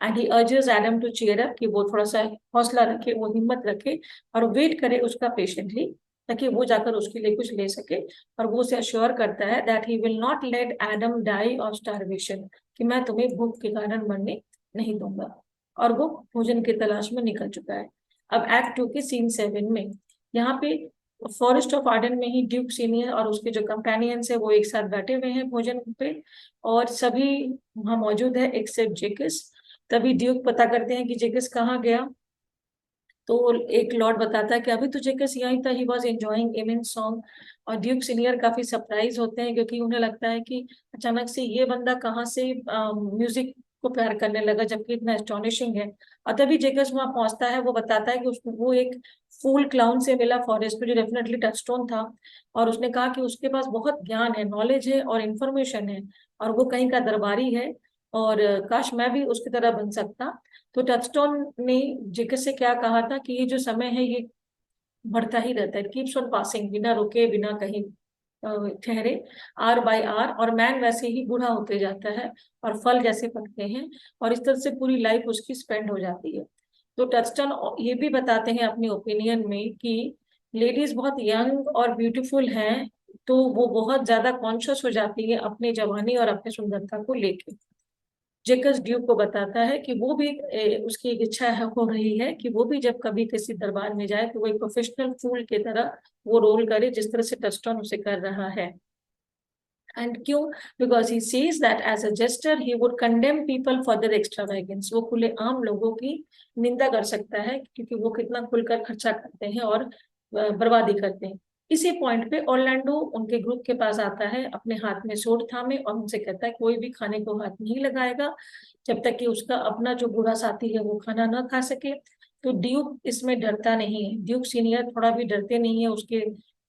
And he urges Adam to cheer up, कि वो थोड़ा सा हौसला रखे, वो हिम्मत रखे, और वेट करे उसका पेशेंटली, ताकि वो जाकर उसके लिए कुछ ले सके। और वो उसे अश्योर करता है that he will not let Adam die of starvation, कि मैं तुम्हें भूख के कारण मरने नहीं दूंगा। और वो भोजन की तलाश में निकल चुका है। अब एक्ट 2 के सीन 7 में यहाँ पे फॉरेस्ट ऑफ आर्डन में ही ड्यूक सीनियर और उसके जो कंपेनियंस है वो एक साथ बैठे हुए हैं भोजन पे, और सभी वहां मौजूद है एक्सेप्ट जेकस। तभी ड्यूक पता करते हैं कि जेकस कहाँ गया। तो एक लॉर्ड बताता है कि अभी तो जेकस यहाँ ही था, he was enjoying Amiens song. और ड्यूक सीनियर काफी सरप्राइज होते हैं, क्योंकि उन्हें लगता है कि अचानक से ये बंदा कहाँ से म्यूजिक को प्यार करने लगा, जबकि इतना एस्टोनिशिंग है। और तभी जेकस वहां पहुंचता है, वो बताता है कि वो एक फूल क्लाउन से मिला फॉरेस्ट में, जो डेफिनेटली टचस्टोन था, और उसने कहा कि उसके पास बहुत ज्ञान है, नॉलेज है और इंफॉर्मेशन है, और वो कहीं का दरबारी है, और काश मैं भी उसकी तरह बन सकता। तो टचस्टोन ने जेकस से क्या कहा था कि ये जो समय है ये बढ़ता ही रहता है, कीप्स ऑन पासिंग, बिना रुके बिना कहीं ठहरे, आर बाय आर, और मैन वैसे ही बूढ़ा होते जाता है, और फल जैसे पकते हैं, और इस तरह से पूरी लाइफ उसकी स्पेंड हो जाती है। तो टचस्टोन ये भी बताते हैं अपनी ओपिनियन में कि लेडीज बहुत यंग और ब्यूटीफुल हैं, तो वो बहुत ज्यादा कॉन्शियस हो जाती है अपनी जवानी और अपनी सुंदरता को लेके। जेकस ड्यूक को बताता है कि वो भी उसकी एक इच्छा है, हो रही है कि वो भी जब कभी किसी दरबार में जाए तो वो एक प्रोफेशनल फूल की तरह वो रोल करे, जिस तरह से टचस्टोन उसे कर रहा है। एंड क्यों? Because he sees that as a jester he would condemn people for their extravagance, वो खुले आम लोगों की निंदा कर सकता है, क्योंकि वो कितना खुलकर खर्चा करते हैं और बर्बादी करते हैं। इसी पॉइंट पे ऑरलैंडो उनके ग्रुप के पास आता है, अपने हाथ में सोड थामे, और उनसे कहता है कोई भी खाने को हाथ नहीं लगाएगा जब तक कि उसका अपना जो बूढ़ा साथी है वो खाना ना खा सके। तो ड्यूक इसमें डरता नहीं है, ड्यूक सीनियर थोड़ा भी डरते नहीं है उसके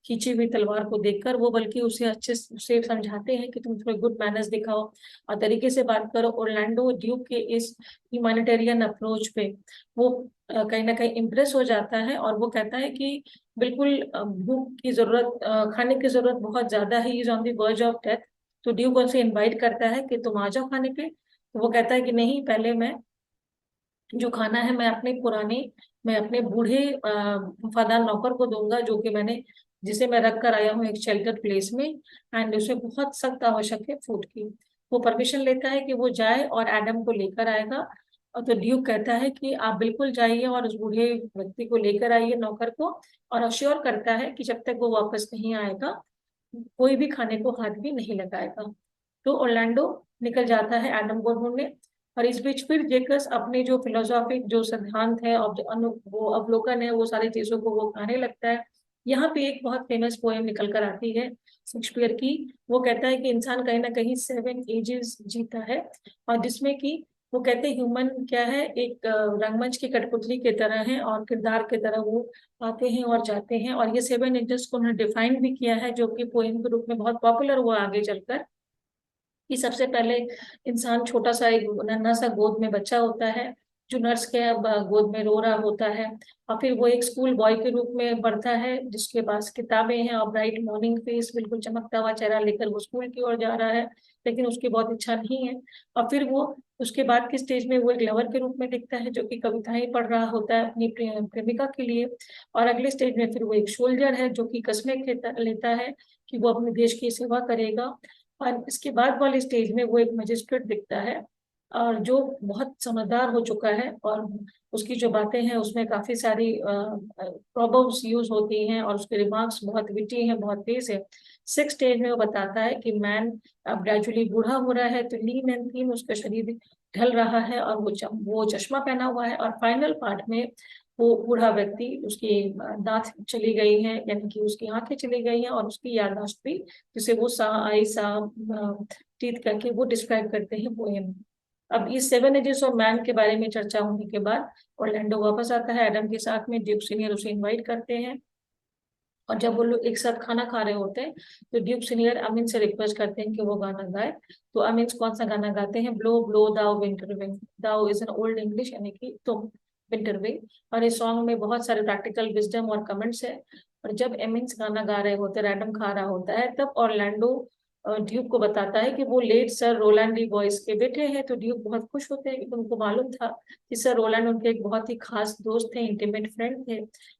खींची हुई तलवार को देखकर, वो बल्कि उसे अच्छे से समझाते हैं कि तुम थोड़े गुड मैनर्स दिखाओ और तरीके से बात करो। ऑरलैंडो ड्यूक के इस ह्यूमैनिटेरियन अप्रोच पे वो कहीं ना कहीं इम्प्रेस हो जाता है, और वो कहता है कि बिल्कुल भूख की जरूरत, खाने की जरूरत बहुत ज्यादा है, is on the verge of death. तो ड्यूक उनसे इनवाइट करता है कि तुम आ जाओ खाने पे, तो वो कहता है कि नहीं, पहले मैं जो खाना है मैं अपने बूढ़े वफादार नौकर को दूंगा, जो कि मैंने जिसे मैं रख कर आया हूँ एक शेल्टर प्लेस में, एंड उसे बहुत सख्त आवश्यक है फूड की। वो परमिशन लेता है कि वो जाए और एडम को लेकर आएगा। और तो ड्यूक कहता है कि आप बिल्कुल जाइए और उस बूढ़े व्यक्ति को लेकर आइए, नौकर को, और अश्योर करता है कि जब तक वो वापस नहीं आएगा कोई भी खाने को हाथ भी नहीं लगाएगा। तो ऑर्लैंडो निकल जाता है एडम को ढूंढने। और इस बीच फिर जेकस अपने जो फिलोसॉफिक जो सिद्धांत है और वो अवलोकन है वो सारी चीजों को वो कहने लगता है। यहाँ पे एक बहुत फेमस पोएम निकल कर आती है शेक्सपियर की। वो कहता है कि इंसान कहीं ना कहीं 7 एजेस जीता है, और जिसमें कि वो कहते हैं ह्यूमन क्या है, एक रंगमंच की कठपुतली की तरह है और किरदार की तरह वो आते हैं और जाते हैं। और ये 7 एजेस को उन्होंने डिफाइन भी किया है, जो कि पोएम के रूप में बहुत पॉपुलर हुआ आगे चलकर। कि सबसे पहले इंसान छोटा सा एक नन्हा सा गोद में बच्चा होता है, जो नर्स के गोद में रो रहा होता है। और फिर वो एक स्कूल बॉय के रूप में बढ़ता है, जिसके पास किताबें हैं और ब्राइट मॉर्निंग फेस, बिल्कुल चमकता हुआ चेहरा लेकर वो स्कूल की ओर जा रहा है, लेकिन उसकी बहुत इच्छा नहीं है। और फिर वो उसके बाद की स्टेज में वो एक लवर के रूप में दिखता है, जो कि कविताएं पढ़ रहा होता है अपनी प्रेमिका के लिए। और अगले स्टेज में फिर वो एक सोल्जर है, जो कि कस्में लेता है कि वो अपने देश की सेवा करेगा। और इसके बाद वाले स्टेज में वो एक मजिस्ट्रेट दिखता है, और जो बहुत समझदार हो चुका है, और उसकी जो बातें हैं उसमें काफी सारी प्रोवर्ब्स यूज होती हैं, और उसके रिमार्क्स बहुत विटी हैं, बहुत तेज है। 6 स्टेज में वो बताता है कि मैन अब ग्रेजुअली बूढ़ा हो रहा है, तो लीन एंड थीन उसका शरीर ढल रहा है, और वो चश्मा पहना हुआ है। और फाइनल पार्ट में वो बूढ़ा व्यक्ति, उसकी दांत चली गई है, यानी कि उसकी आंखें चली गई हैं, और उसकी याददाश्त भी, जिसे वो सा आई सा टीथ करके वो डिस्क्राइब करते हैं पोएम में। अब इस 7 एजेस ऑफ मैन के बारे में चर्चा होने के बाद ऑर्लैंडो वापस आता है एडम के साथ में। ड्यूक सीनियर उसे इनवाइट करते हैं, और जब वो लोग एक साथ खाना खा रहे होते हैं तो ड्यूक सीनियर अमिन से रिक्वेस्ट करते हैं कि वो गाना गाए। तो अमिन कौन सा गाना गाते हैं? ब्लो ब्लो दाओ विंटर विंड। दाओ इज एन ओल्ड इंग्लिश, यानी कि तुम, विंटर विंड। और इस सॉन्ग में बहुत सारे प्रैक्टिकल विजडम और कमेंट्स है। और जब एमिन्स गाना गा रहे होते हैं, रैंडम खा रहा होता है, तब ऑर्लैंडो ड्यूक को बताता है कि वो late sir Rowland de Boys के बेटे हैं। तो ड्यूक बहुत खुश होते हैं, क्योंकि उनको मालूम था कि सर रोलैंड उनके एक बहुत ही खास दोस्त थे, इंटीमेट फ्रेंड थे,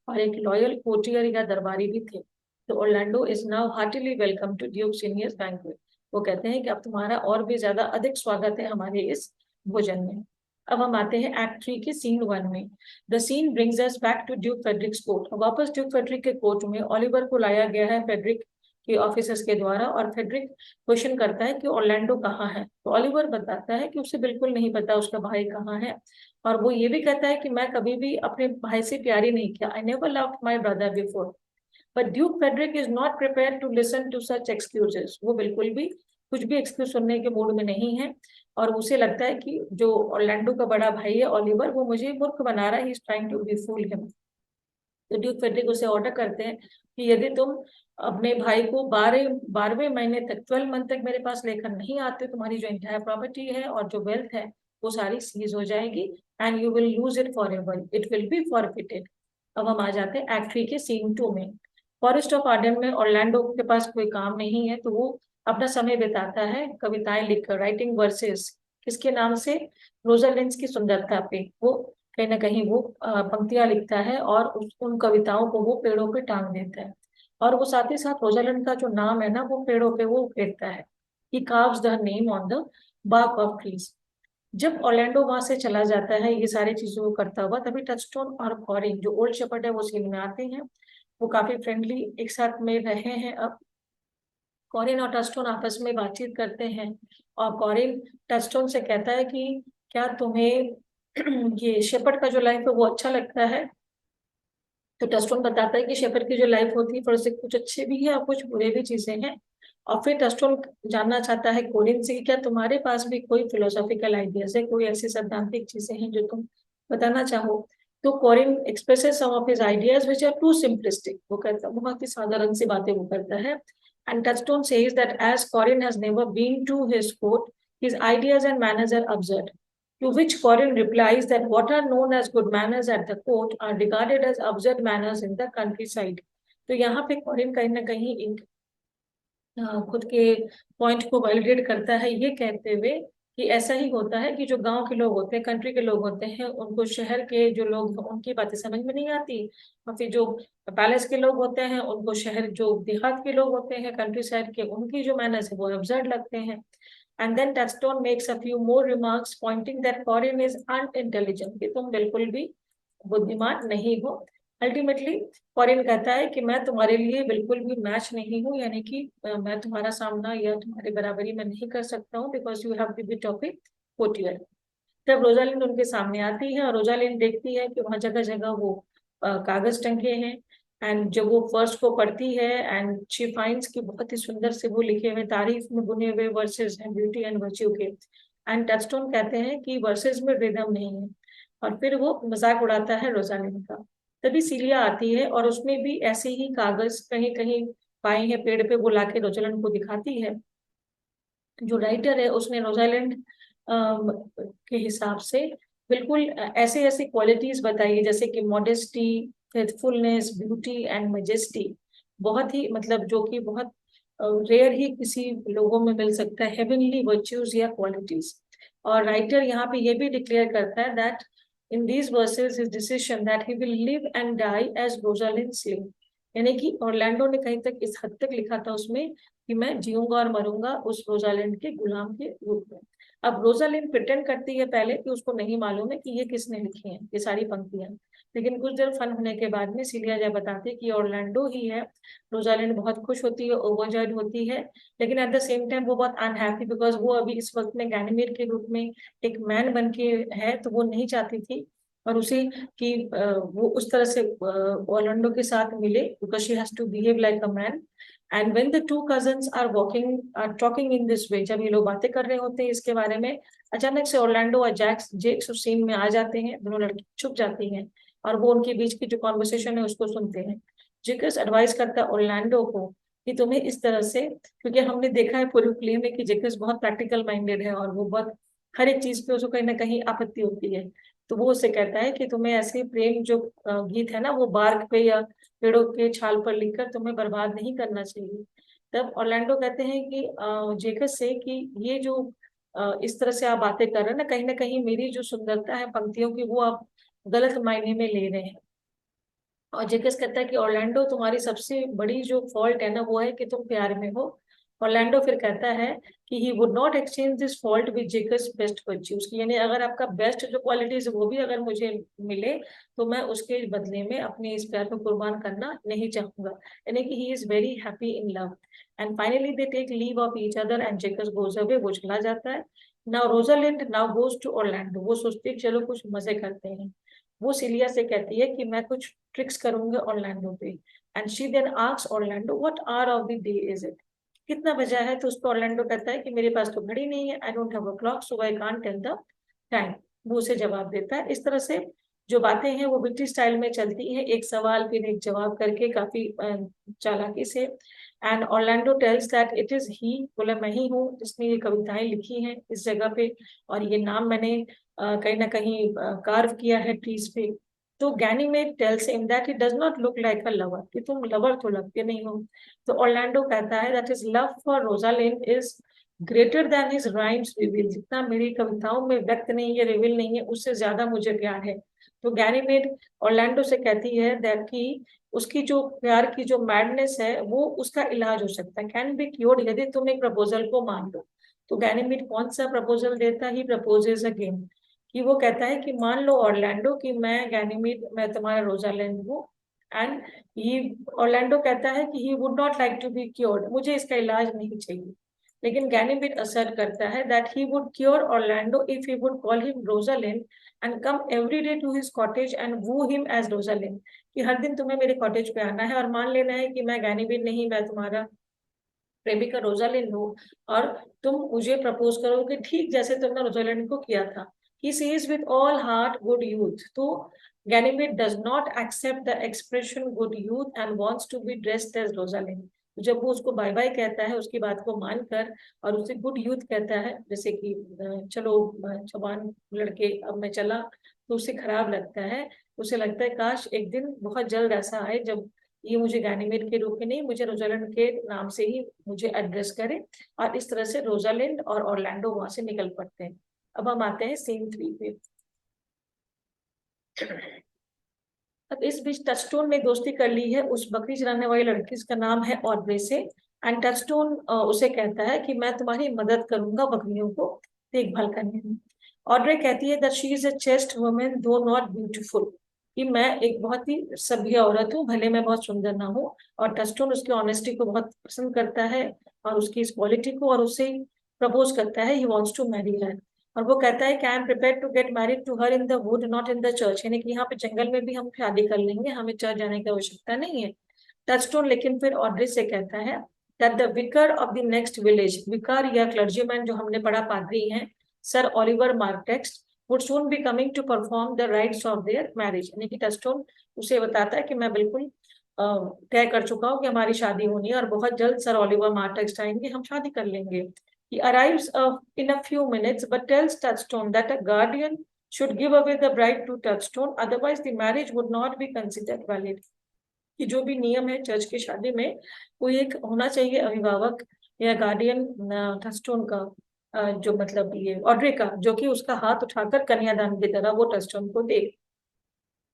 और एक लॉयल कोर्टियर या दरबारी भी थे। तो Orlando is now heartily welcome to Duke Senior's banquet. वो कहते हैं कि अब तुम्हारा और भी ज्यादा अधिक स्वागत है हमारे इस भोजन में। अब हम आते हैं एक्ट 3 के सीन 1 में। The scene brings us back to Duke Frederick's court. वापस ड्यूक फेडरिक के कोर्ट में ओलिवर को लाया गया है फेडरिक के ऑफिसर्स के द्वारा, और फेडरिक क्वेश्चन करता है कि ऑर्लैंडो कहाँ है। तो ओलिवर बताता है कि उसे बिल्कुल नहीं पता उसका भाई कहाँ है। और वो ये भी कहता है कि मैं कभी भी अपने भाई से प्यारी नहीं किया, I never loved my brother before. But Duke Frederick is not prepare to listen to such excuses. वो बिल्कुल भी कुछ भी एक्सक्यूज सुनने के मूड में नहीं है, और उसे लगता है कि जो ऑर्लैंडो का बड़ा भाई है ओलिवर, वो मुझे मूर्ख बना रहा है, he is trying to befool him. तो ड्यूक फेडरिक उसे ऑर्डर करते हैं कि यदि तुम अपने भाई को 12वें महीने तक, 12 मंथ तक मेरे पास लेकर नहीं आते, तुम्हारी जो इंटायर प्रॉपर्टी है और जो वेल्थ है वो सारी सीज हो जाएगी, and you will lose it for ever, it will be forfeited. अब हम आ जाते हैं एक्ट 3 के सीन 2 में। फॉरेस्ट ऑफ आर्डन में ऑर्लैंडो के पास कोई काम नहीं है, तो वो अपना समय बिताता है कविताएं लिखकर, राइटिंग वर्सेस। किसके नाम से? रोजालिंड्स की सुंदरता पे। वो कहीं ना कहीं वो पंक्तियां लिखता है, और उन कविताओं को वो पेड़ों पे टांग देता है। और वो साथ ही साथ रोजालिंड का जो नाम है ना, वो पेड़ों पे वो फेंकता है। He carves the name on the bark of trees. जब ऑर्लैंडो वहां से चला जाता है ये सारी चीजों को करता हुआ, तभी टचस्टोन और कॉरिन जो ओल्ड शेपर्ड है वो सीन में आते हैं। वो काफी फ्रेंडली एक साथ में रहे हैं अब। कॉरिन और टचस्टोन आपस में बातचीत करते हैं, और कॉरिन टचस्टोन से कहता है कि क्या तुम्हें ये शेपर्ड का जो लाइफ है वो अच्छा लगता है? तो टस्टोन बताता है कि शेपर्ड की जो लाइफ होती है थोड़े से कुछ अच्छे भी है और कुछ बुरे भी चीजें हैं। और फिर टस्टोन जानना चाहता है कोरिन से कि क्या तुम्हारे पास भी कोई फिलोसॉफिकल आइडियाज है, कोई ऐसी सैद्धांतिक चीजें हैं जो तुम बताना चाहो। तो Corin expresses some of his ideas which are too simplistic. वो कहता है, बहुत ही साधारण सी बातें वो करता है। And Touchstone says that as Corin has never been to his court, his ideas and manners are absurd. To which Corin replies that what are known as good manners at the court are regarded as absurd manners in the countryside. तो यहाँ पे कॉरिन कहीं ना कहीं खुद के point को validate करता है, ये कहते हुए कि ऐसा ही होता है कि जो गांव के लोग होते हैं, कंट्री के लोग होते हैं, उनको शहर के जो लोग हैं उनकी बातें समझ में नहीं आती, और फिर जो पैलेस के लोग होते हैं उनको शहर, जो देहात के लोग होते हैं कंट्री साइड के, उनकी जो मैनर्स है वो अब्सर्ड लगते हैं। And then Touchstone makes a few more remarks pointing that Corin is unintelligent, कि तुम बिल्कुल भी बुद्धिमान नहीं हो। अल्टीमेटली कॉरिन कहता है कि मैं तुम्हारे लिए बिल्कुल भी मैच नहीं हूँ, यानी कि मैं तुम्हारा सामना या तुम्हारी बराबरी में नहीं कर सकता हूँ, because you have the bit of a poetry. जब रोजालिंड उनके सामने आती है और रोजालिंड देखती है कि वहां जगह जगह वो कागज टंगे हैं, एंड जब वो फर्स्ट को पढ़ती है एंड शी फाइंड्स कि बहुत ही सुंदर से वो लिखे हुए तारीफ में बुने हुए वर्सेस हैं ब्यूटी एंड वर्च्यू के, एंड टचस्टोन कहते हैं कि वर्सेस में रिदम नहीं है, और फिर वो मजाक उड़ाता है रोजालिंड का। तभी सीलिया आती है और उसमें भी ऐसे ही कागज कहीं कहीं पाए हैं पेड़ पे, वो लाके रोजालिंड को दिखाती है। जो राइटर है उसने रोजालैंड के हिसाब से बिल्कुल ऐसे ऐसे क्वालिटीज बताई है, जैसे कि modesty, faithfulness, beauty and majesty, बहुत ही मतलब जो कि बहुत रेयर ही किसी लोगों में मिल सकता है, हेवनली वर्च्यूज या क्वालिटीज। और राइटर यहाँ पे ये भी डिक्लेयर करता है that in these verses his decision that he will live and die as Rosalind slave, यानी कि ऑरलैंडो ने कहीं तक इस हद तक लिखा था उसमें कि मैं जीऊंगा और मरूंगा उस रोजालिंड के गुलाम के रूप में। अब रोजालिंड प्रिटेंड करती है पहले कि उसको नहीं मालूम है कि ये किसने लिखी है ये सारी पंक्तियां, लेकिन कुछ देर फन होने के बाद में सिलिया जब बताती है कि ऑरलैंडो ही है, रोजालिंड बहुत खुश होती है, ओवरजॉयड होती है, लेकिन एट द सेम टाइम वो बहुत अनहैप्पी, बिकॉज वो अभी इस वक्त में गैनीमेड के रूप में एक मैन बन के है, तो वो नहीं चाहती थी और उसे कि वो उस तरह से ऑरलैंडो के साथ मिले, because she has to behave like a man. And when the two cousins are talking in this way, जब ये लोग बातें कर रहे होते हैं इसके बारे में, अचानक से ऑरलैंडो और जेक्स उस सीन में आ जाते हैं, दोनों लड़की छुप जाती हैं और वो उनके बीच की जो कॉन्वर्सेशन है उसको सुनते हैं। जेकस एडवाइस करता है ऑरलैंडो को कि तुम्हें इस तरह से, क्योंकि हमने देखा है पूरी फिल्म में कि जेकस बहुत प्रैक्टिकल माइंडेड है और वो बहुत हर एक चीज पे उसको कहीं ना कहीं आपत्ति होती है, तो वो उससे कहता है कि तुम्हें ऐसे प्रेम जो गीत है ना वो बार्क पे या पेड़ों के छाल पर लिखकर तुम्हें बर्बाद नहीं करना चाहिए। तब ऑरलैंडो कहते हैं कि जेकस से कि ये जो इस तरह से आप बातें कर रहे हैं ना कहीं मेरी जो सुंदरता है पंक्तियों की वो आप गलत मायने में ले रहे हैं। और जेकस कहता है कि ऑरलैंडो तुम्हारी सबसे बड़ी जो फॉल्ट है ना वो है कि तुम प्यार में हो। ऑरलैंडो फिर कहता है कि he would not exchange this fault with जेकस best virtues, यानी अगर आपका बेस्ट जो क्वालिटीज वो भी अगर मुझे मिले तो मैं उसके बदले में अपने इस प्यार को कुर्बान करना नहीं चाहूंगा, यानी कि he is very happy in love. And finally they take leave of each other and Jaques goes away, वो चला जाता है। Now Rosalind now goes to Orlando, वो सोचती है चलो कुछ मजे करते हैं। वो सिलिया से कहती है कि मैं कुछ ट्रिक्स करूंगा ऑरलैंडो पे, and she then asks Orlando what hour of the day is it, कितना बजा है, तो उसको ऑरलैंडो कहता है कि मेरे पास तो घड़ी नहीं है, I don't have a clock so I can't tell the time. वो उसे जवाब देता है। इस तरह से जो बातें हैं वो ब्रिटिश स्टाइल में चलती है, एक सवाल फिर एक जवाब करके काफी चालाकी से। And Orlando tells that it is he, बोला मैं ही हूँ जिसने ये कविताएं लिखी हैं इस जगह पे, और ये नाम मैंने कहीं ना कहीं कार्व किया है ट्रीज पे। तो Ganymede tales him that he does not look like a lover, कि तुम लवर तो लगते नहीं हो। तो ऑरलैंडो कहता है that his love for Rosalind is greater than his rhymes reveal, जितना मेरी कविताओं में व्यक्त नहीं है, रिवील नहीं है, उससे ज्यादा मुझे प्यार है। तो गैनीमेड ऑरलैंडो से कहती है दैट कि उसकी जो प्यार की जो मैडनेस है वो उसका इलाज हो सकता है, कैन बी क्योर्ड, यदि तुम एक प्रपोजल को मान लो। तो गैनीमेड कौन सा प्रपोजल देता ही प्रपोजेज अगेन, कि वो कहता है कि मान लो ऑरलैंडो कि मैं गैनीमेड, मैं तुम्हारा रोजालैंड हूँ, एंड ही, ऑरलैंडो कहता है कि he would not like to be cured, मुझे इसका इलाज नहीं चाहिए। लेकिन गैनीमेड असर्ट करता है that he would cure Orlando if he would call him Rosalind and come every day to his cottage and woo him as Rosalind, कि हर दिन तुम्हें मेरे कॉटेज पे आना है और मान लेना है कि मैं गैनीमेड नहीं, मैं तुम्हारा प्रेमिका रोजालिंड हूँ, और तुम मुझे प्रपोज करोगे ठीक जैसे तुमने रोजालिंड को किया था। He says with all heart good youth, तो Ganymede does not accept the expression good youth and wants to be dressed as Rosalind। जब वो उसको बाय बाय कहता है उसकी बात को मानकर और उसे गुड यूथ कहता है, जैसे कि चलो जवान लड़के अब मैं चला, तो उसे खराब लगता है। उसे लगता है काश एक दिन बहुत जल्द ऐसा आए जब ये मुझे गैनीमेड के रूप में नहीं, मुझे रोजालिंड के नाम से ही मुझे एड्रेस करे। और इस तरह से रोजालिंड और ऑरलैंडो वहां से निकल पड़ते हैं। अब हम आते हैं सीन 3 पे। अब इस बीच टचस्टोन ने दोस्ती कर ली है उस बकरी चराने वाली लड़की, जिसका नाम है ऑड्रे से। एंड टचस्टोन उसे कहता है कि मैं तुम्हारी मदद करूंगा बकरियों को देखभाल करने में। ऑड्रे कहती है that she is a chest woman दो नॉट ब्यूटीफुल, कि मैं एक बहुत ही सभ्य औरत हूँ, भले मैं बहुत सुंदर ना हूँ। और टचस्टोन उसकी ऑनेस्टी को बहुत पसंद करता है और उसकी इस क्वालिटी को, और उसे प्रपोज करता है, he wants to marry her. और वो कहता है कि I am prepare to get married to her in the wood not in the church, यानी कि यहाँ पे जंगल में भी हम शादी कर लेंगे, हमें चर्च जाने की आवश्यकता नहीं है। टचस्टोन लेकिन फिर ऑड्रे से कहता है that the vicar of the next village, vicar या क्लर्जीमैन जो हमने पढ़ा पादरी हैं, sir Oliver Martext, would soon be coming to perform the rites of their marriage. यानी कि टचस्टोन उसे बताता है कि मैं बिल्कुल तय कर चुका हूँ कि हमारी शादी होनी है और बहुत जल्द सर ओलिवर मार्कटेक्स आएंगे, हम शादी कर लेंगे। He arrives in a few minutes, but tells Touchstone that a guardian should give away the bride to Touchstone, otherwise the marriage would not be considered valid. कि जो भी नियम है चर्च की शादी में, कोई एक होना चाहिए अभिभावक या गार्डियन टचस्टोन का, जो मतलब ये ऑड्रे का, जो कि उसका हाथ उठाकर कन्यादान की तरह वो टचस्टोन को दे।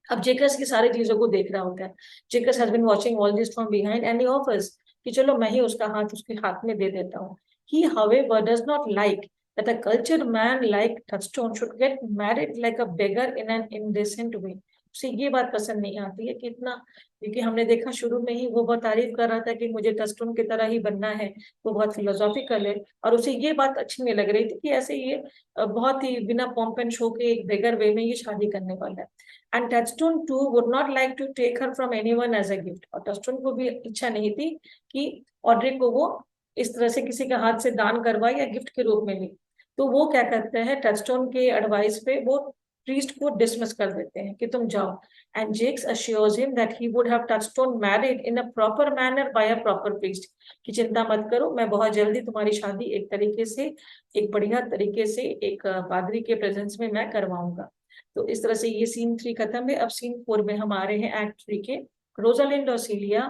अब जेकस की सारी चीजों को देख रहा होता है। Jaques has been watching all this from behind and he offers कि चलो मैं ही उसका हाथ उसके हाथ में दे देता हूँ। He however does not like that a cultured man like Touchstone should get married like a beggar in an indecent way. उसे ये बात पसंद नहीं आती है कि इतना, क्योंकि हमने देखा शुरू में ही वो बहुत तारीफ कर रहा था कि मुझे टचस्टोन की तरह ही बनना है, वो बहुत फिलोसॉफिकल है, और उसे ये बात अच्छी नहीं लग रही थी कि ऐसे ये बहुत ही बिना पॉम्प एंड शो के एक बेगर वे में ये शादी करने वाला है। And Touchstone too would not like to take her from anyone as a gift, और टचस्टोन को भी इच्छा नहीं थी कि ऑड्रे को वो इस तरह से किसी के हाथ से दान करवाए या गिफ्ट के रूप में ली। तो वो क्या करते हैं, टचस्टोन के एडवाइस पे वो प्रीस्ट को डिसमिस कर देते हैं कि तुम जाओ। And Jaques assures him that he would have Touchstone married in a proper manner by a proper priest, कि चिंता मत करो, मैं बहुत जल्दी तुम्हारी शादी एक तरीके से, एक बढ़िया तरीके से एक पादरी के प्रेजेंस में मैं करवाऊंगा। तो इस तरह से ये सीन 3 खत्म है। अब सीन 4 में हम आ रहे हैं एक्ट 3 के। रोजालिंड और सीलिया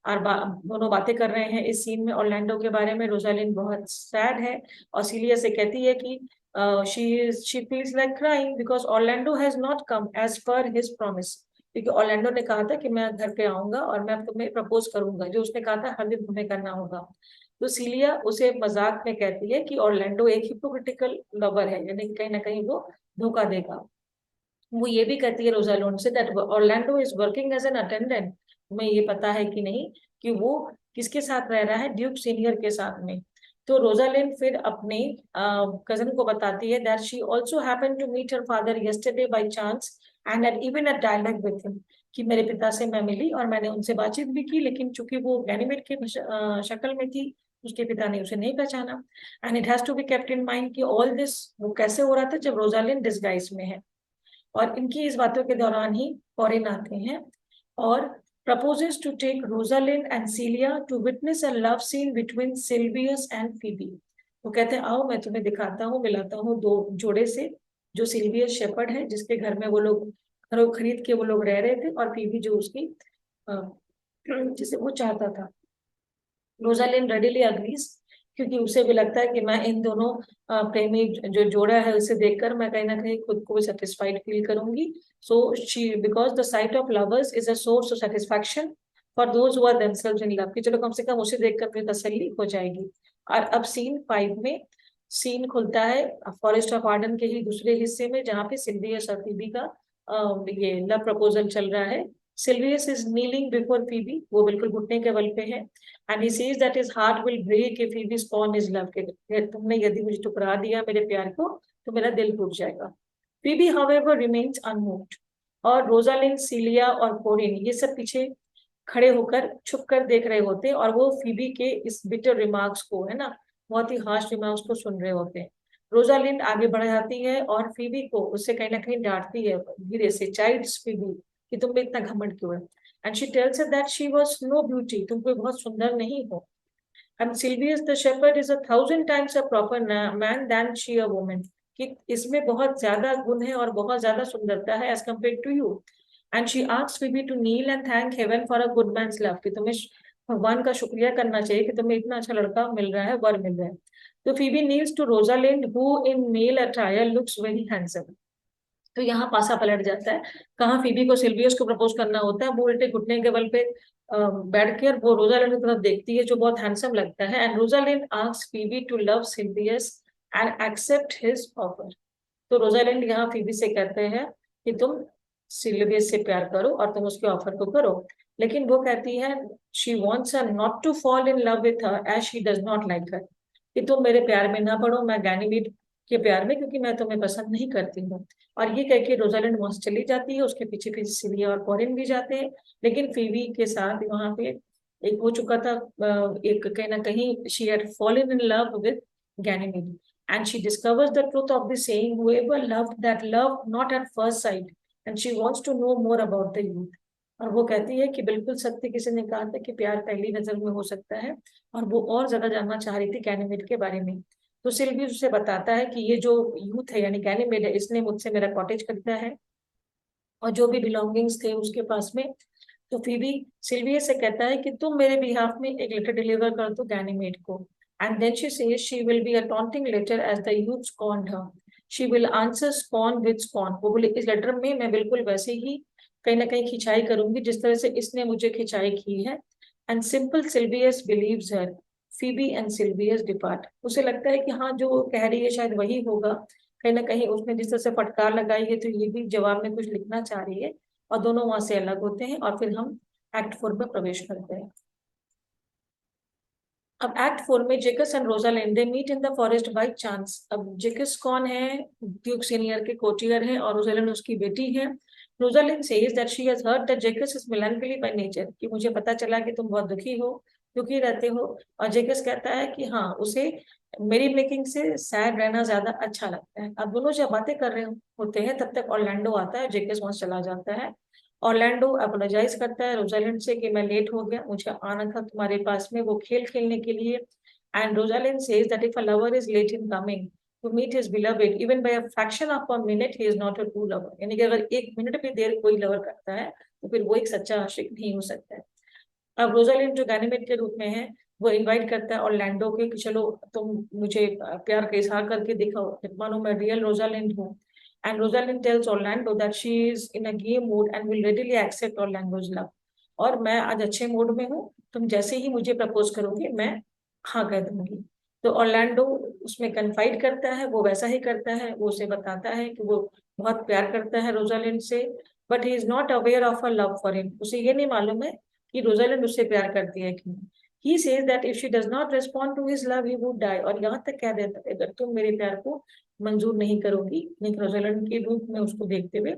और दोनों बातें कर रहे हैं इस सीन में ऑरलैंडो के बारे में। रोजालिंड बहुत सैड है और सीलिया से कहती है कि she feels like crying because Orlando has not come as per his promise, क्योंकि ऑरलैंडो ने कहा था कि मैं घर पे आऊंगा और मैं तुम्हें प्रपोज करूंगा, जो उसने कहा था हर दिन तुम्हें करना होगा। तो सीलिया उसे मजाक में कहती है कि ऑरलैंडो एक हिपोक्रिटिकल लवर है, यानी कहीं ना कहीं वो धोखा देगा। वो ये भी कहती है रोजालिंड से that Orlando is working as an attendant, तुम्हें ये पता है कि नहीं कि वो किसके साथ रह रहा है, ड्यूक सीनियर के साथ में। तो रोजालिंड फिर अपने कजन को बताती है that she also happened to meet her father yesterday by chance and had even a dialogue with him, कि मेरे पिता से मैं मिली और मैंने उनसे बातचीत भी की, लेकिन चूंकि वो गैनीमेड की शक्ल में थी, उसके पिता ने उसे नहीं पहचाना। And it has to be kept in mind कि ऑल दिस वो कैसे हो रहा था जब रोजालिंड डिस्गाइज में है। और इनकी इस बातों के दौरान ही फॉरेन आते हैं और proposes to take Rosalind and Celia to witness a love scene between Sylvius and Phoebe. वो कहते हैं आओ मैं तुम्हें दिखाता हूँ, मिलाता हूँ दो जोड़े से, जो सिल्वियस शेपर्ड है जिसके घर में वो लोग घर खरीद के वो लोग रह रहे थे, और फीबी जो उसकी जिसे वो चाहता था। रोजालिंड रेडिली अग्रीज, क्योंकि उसे भी लगता है कि मैं इन दोनों प्रेमी जो जोड़ा है उसे देखकर मैं कहीं ना कहीं खुद को सेटिस्फाइड फील करूंगी। So she because the sight of lovers is a source of satisfaction for those who are themselves in love, कि चलो कम से कम उसे देखकर मुझे तसल्ली हो जाएगी। और अब सीन 5 में सीन खुलता है फॉरेस्ट ऑफ आर्डन के ही दूसरे हिस्से में, जहाँ पे सिल्वियस और फीबी का ये लव प्रपोजल चल रहा है। Silvius is kneeling before Phoebe, वो बिल्कुल घुटने के बल पे है। And he says that his heart will break if he be spurn his love, के तुमने यदि मुझे ठुकरा दिया मेरे प्यार को तो मेरा दिल टूट जाएगा। फीबी हाउएवर रिमेन्स अनमूव्ड, और रोजालिंड, सीलिया और कोरिन ये सब पीछे खड़े होकर छुप कर देख रहे होते हैं, और वो फीबी के इस बिटर रिमार्क्स को, है ना, बहुत ही हार्श रिमार्क्स को सुन रहे होते हैं। रोजालिंड आगे बढ़ जाती है और फीबी को उससे कहीं ना कहीं डांटती है धीरे से, चाइल्ड्स फीबी, कि तुम में इतना घमंड क्यों है। And she tells her that she was no beauty, तुम कोई बहुत सुंदर नहीं हो। And Silvius the shepherd is 1,000 times a proper man than she a woman, कि इसमें बहुत ज्यादा गुण है और बहुत ज्यादा सुंदरता है as compare to you. And she asks Phoebe to kneel and thank heaven for a good man's love, कि तुम्हें भगवान का शुक्रिया करना चाहिए कि तुम्हें इतना अच्छा लड़का मिल रहा है, वर मिल रहा है। तो Phoebe kneels to Rosalind who in male attire looks very handsome. तो यहाँ पासा पलट जाता है, कहाँ फीबी को सिल्वियस को प्रपोज करना होता है, वो उल्टे घुटने के बल पे बैठ के और वो रोजालिंड की तरफ देखती है जो बहुत हैंडसम लगता है, and Rosalind asks Phoebe to love Silvius and accept his offer. तो रोजालिंड यहाँ फीबी से कहते हैं कि तुम सिल्वियस से प्यार करो और तुम उसके ऑफर को करो, लेकिन वो कहती है she wants her not to fall in love with her as she does not like her, कि तुम मेरे प्यार में ना पड़ो, मैं गैनीमीड के प्यार में, क्योंकि मैं तुम्हें पसंद नहीं करती हूँ। और ये कह के रोजालिंड वहां से चली जाती है, उसके पीछे पीछे सिलिया और कॉरिन भी जाते हैं, लेकिन फीबी के साथ वहां पे एक हो चुका था, एक कहीं ना कहीं she had fallen in love with Ganymede, and she discovers the truth of the saying, whoever loved that loved not at first sight, and she wants to know more about the youth। और वो कहती है कि बिल्कुल सत्य किसी ने कहा था कि प्यार पहली नजर में हो सकता है, और वो और ज्यादा जानना चाह रही थी गैनीमेड के बारे में। तो सिल्वियस उसे बताता है कि ये जो यूथ है यानी गैनीमेड है, इसने मुझसे मेरा कॉटेज खरीदा है और जो भी बिलोंगिंग्स थे उसके पास में। तो फीबी सिल्वियस से कहता है कि तुम मेरे बिहाफ में एक लेटर डिलीवर कर दो गैनीमेड को, and then she says she will be a taunting letter as the youth scorned her, she will answer scorn with scorn. वो बोले इस लेटर में मैं बिल्कुल वैसे ही कहीं ना कहीं खिंचाई करूंगी जिस तरह से इसने मुझे खिंचाई की है। And simple Silvius believes her, Phoebe and Silvius depart. उसे लगता है कि हाँ जो कह रही है शायद वही होगा, कहीं ना कहीं उसने जिस तरह से फटकार लगाई है तो ये भी जवाब में कुछ लिखना चाह रही है, और दोनों वहां से अलग होते हैं और फिर हम एक्ट 4 में प्रवेश करते हैं। अब एक्ट 4 में Jaques and Rosalind they meet in the forest by chance. अब जेकस कौन है, ड्यूक सीनियर के कोटियर हैं और रोजालिंड उसकी बेटी है। Rosalind says that she has heard that Jaques is melancholy by nature, कि मुझे पता चला कि तुम बहुत दुखी हो, दुखी रहते हो। और जेकस कहता है कि हाँ उसे मेरी मेकिंग से सैड रहना ज्यादा अच्छा लगता है। अब दोनों जब बातें कर रहे होते हैं तब तक ऑरलैंडो आता है, जेकस वहां चला जाता है। ऑरलैंडो अपोलोजाइज करता है रोजालिंड से कि मैं लेट हो गया, मुझे आना था तुम्हारे पास में वो खेल खेलने के लिए। And Rosalind says that if a lover is late in coming to meet his beloved even by a fraction of a minute he is not a true lover, यानी कि अगर एक मिनट भी देर कोई लवर करता है तो फिर वो एक सच्चा आशिक नहीं हो सकता है। अब रोजालिंड जो गैनीमेड के रूप में है वो इनवाइट करता है ऑरलैंडो के कि चलो तुम मुझे प्यार का इजहार करके दिखाओ, मानो मैं रियल रोजालिंड हूँ। And Rosalind tells Orlando that she is in a game mood and will readily accept Orlando's love, और मैं आज अच्छे मूड में हूँ, तुम जैसे ही मुझे प्रपोज करोगे मैं हाँ कह दूंगी। तो ऑरलैंडो उसमें कन्फाइड करता है, वो वैसा ही करता है, वो उसे बताता है कि वो बहुत प्यार करता है रोजालिंड से, but he is not aware of a love for him. उसे ये नहीं मालूम है कि रोजालिंड उससे प्यार करती है कि नहीं। He says that if she does not respond to his love, he would die। और यहाँ तक कह देता है अगर तुम मेरे प्यार को मंजूर नहीं करोगी, नहीं रोजालिंड के रूप में उसको देखते हुए,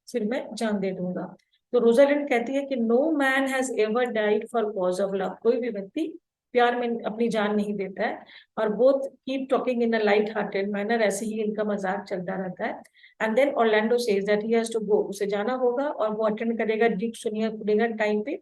फिर मैं जान दे दूंगा। तो रोजालिंड कहती है कि no man has ever died for cause of love, कोई भी व्यक्ति प्यार में अपनी जान नहीं देता है। और both keep talking in a light hearted manner, ऐसे ही इनका मजाक चलता रहता है। And then Orlando says that he has to go, उसे जाना होगा और वो अटेंड करेगा ड्यूक सीनियर डिनर टाइम पे,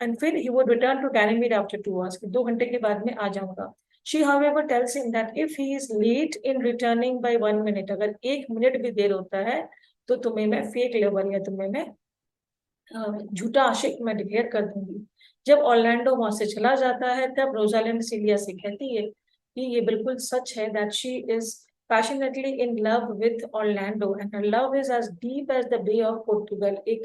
एंड फिर he would return to Ganymede after 2 hours, 2 घंटे के बाद में आ जाऊंगा। She however tells him that if he is late in returning by 1 minute, अगर 1 मिनट भी देर होता है तो तुम्हें मैं फेक लवर या तुम्हें मैं झूठा आशिक मैं डिक्लेयर कर दूंगी। जब ऑरलैंडो वहां से चला जाता है तब रोजालिंड सिलिया से कहती है कि ये बिल्कुल सच है that she is passionately in love with Orlando and her love is as deep as the Bay of Portugal। एक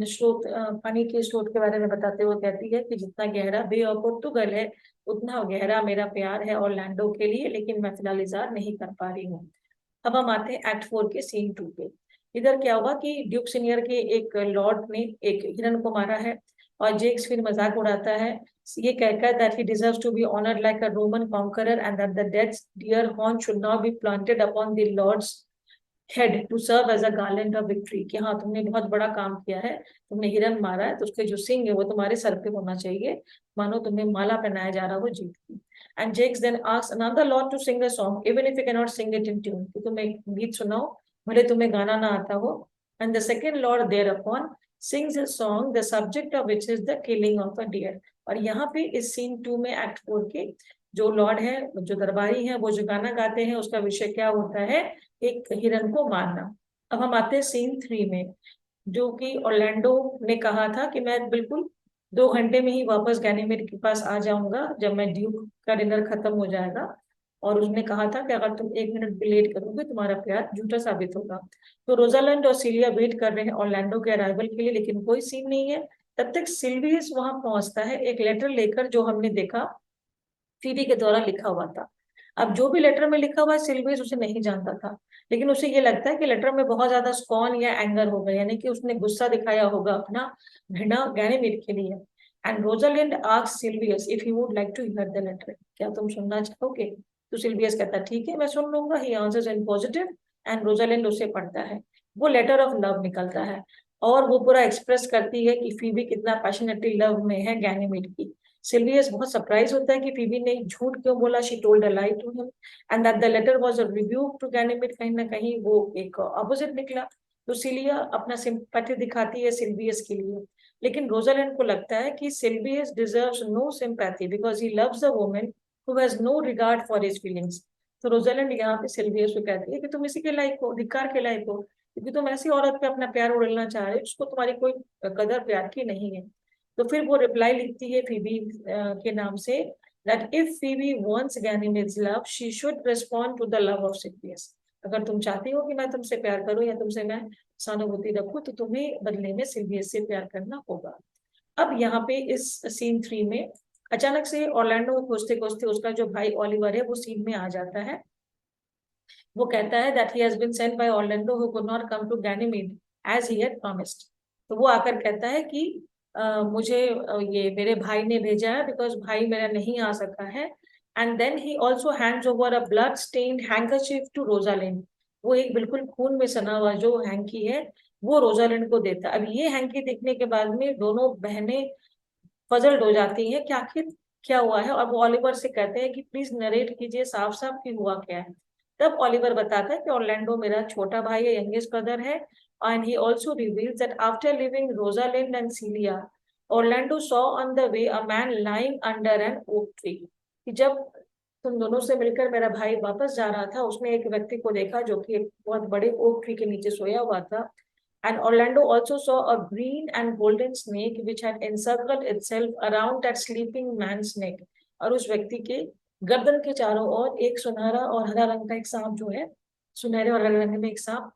स्रोत पानी के स्रोत के बारे में बताते हुए कहती है कि जितना गहरा बे ऑफ पोर्टुगल है उतना गहरा मेरा प्यार है ऑरलैंडो के लिए, लेकिन मैं फिलहाल इजहार नहीं कर पा रही हूँ। अब हम आते हैं एक्ट 4 के सीन 2 पे। इधर क्या हुआ कि ड्यूक सीनियर के एक लॉर्ड ने एक हिरन को मारा है और जेक्स फिर मजाक उड़ाता है ये कहकर that he deserves to be honoured like a Roman conqueror and that the dead deer horn should now be planted upon the lord's head to serve as a garland of victory, कि हाँ तुमने बहुत बड़ा काम किया है, तुमने हिरन मारा है तो उसके जो सिंग है वो तुम्हारे सर पे होना चाहिए, मानो तुम्हें माला पहनाया जा रहा हो जीत की। And Jaques then asks another lord to sing a song even if you can not sing it in tune, कि तुम एक गीत सुनाओ भले तुम्हें गाना ना आता हो। And the second lord thereupon sings a song the subject of which is the killing of a deer. और यहाँ पे इस सीन 2 में एक्ट 4 के जो लॉर्ड है जो दरबारी है वो जो गाना गाते हैं उसका विषय क्या होता है, एक हिरन को मारना। अब हम आते हैं सीन 3 में। जो कि ऑर्लैंडो ने कहा था कि मैं बिल्कुल 2 घंटे में ही वापस गैनीमेड के पास आ जाऊंगा जब मैं ड्यूक का डिनर खत्म हो जाएगा। और उसने कहा था कि अगर तुम 1 मिनट भी लेट करोगे तुम्हारा प्यार झूठा साबित होगा। तो रोजालैंड और सिलिया वेट कर रहे हैं ऑर्लैंडो के अराइवल के लिए, लेकिन कोई सीन नहीं है। तब तक सिल्वियस वहां पहुंचता है एक लेटर लेकर, जो हमने देखा फीबी के द्वारा लिखा हुआ था। अब जो भी लेटर में लिखा हुआ है सिल्वियस उसे नहीं जानता था, लेकिन उसे ये लगता है कि लेटर में बहुत ज्यादा स्कॉन या एंगर होगा, यानी कि उसने गुस्सा दिखाया होगा अपना घृणा गैनीमेड के लिए। And Rosalind asks Silvius if he would like to hear the letter, क्या तुम सुनना चाहोगे? तो सिल्वियस कहता है ठीक है मैं सुन लूंगा। He answers in positive and Rosalind उसे पढ़ता है। वो लेटर ऑफ लव निकलता है और वो पूरा एक्सप्रेस करती है कि फीबी कितना पैशनेटली लव में है गैनीमेड की। सिल्वियस बहुत सरप्राइज होता है कि फीबी ने झूठ क्यों बोला, she told a lie to him and that the letter was a rebuke to Ganymede. कहीं ना कहीं वो एक अपोजिट निकला। तो सिलिया अपना सिंपैथी दिखाती है सिल्वियस के लिए, लेकिन रोजालैंड को लगता है कि Silvius deserves no sympathy because he loves a woman who has no regard for his feelings. तो रोजालैंड यहाँ पे सिल्वियस को कहती है कि तुम इसी के लायक हो, धिक्कार के लायक हो, क्योंकि तुम ऐसी औरत पे अपना प्यार उड़ेलना चाह रहे हो जिसको तुम्हारी कोई कदर प्यार की नहीं है। तो फिर वो रिप्लाई लिखती है फीबी के नाम से that if Phoebe wants Ganymede's love, she should respond to the love of Silvius। अगर तुम चाहती हो कि मैं तुमसे प्यार करूं या तुमसे मैं सहानुभूति रखूं, तो तुम्हें बदले में सिल्वियस से प्यार करना होगा। अब यहाँ पे इस सीन 3 में अचानक से ऑर्लैंडो को खोजते खोजते उसका जो भाई ऑलिवर है वो सीन में आ जाता है। वो कहता है that he has been sent by Orlando who could not come to Ganymede as he had promised। तो वो आकर कहता है कि मुझे ये मेरे भाई ने भेजा है बिकॉज भाई मेरा नहीं आ सका है। And then he also hands over a blood stained handkerchief to Rosalind. वो एक बिल्कुल खून में सना हुआ जो हैंकी है वो रोजालिंड को देता है। अब ये हैंकी देखने के बाद में दोनों बहनें पजल्ड हो जाती हैं कि आखिर क्या हुआ है, और वो ऑलिवर से कहते हैं कि प्लीज नरेट कीजिए साफ साफ कि हुआ क्या है। तब ऑलिवर बताता है कि ऑर्लैंडो मेरा छोटा भाई है, यंगेस्ट ब्रदर है। And he also reveals that after living Rosalind and Celia, Orlando saw on the way a man lying under an oak tree. कि जब तुम दोनों से मिलकर मेरा भाई वापस जा रहा था उसने एक व्यक्ति को देखा जो कि एक बहुत बड़े ओक ट्री के नीचे सोया हुआ था। And Orlando also saw a green and golden snake which had encircled itself around that sleeping man's neck। और उस व्यक्ति के गर्दन के चारों ओर एक सुनहरा और हरा रंग का एक सांप जो है, सुनहरे और हरे रंग में एक सांप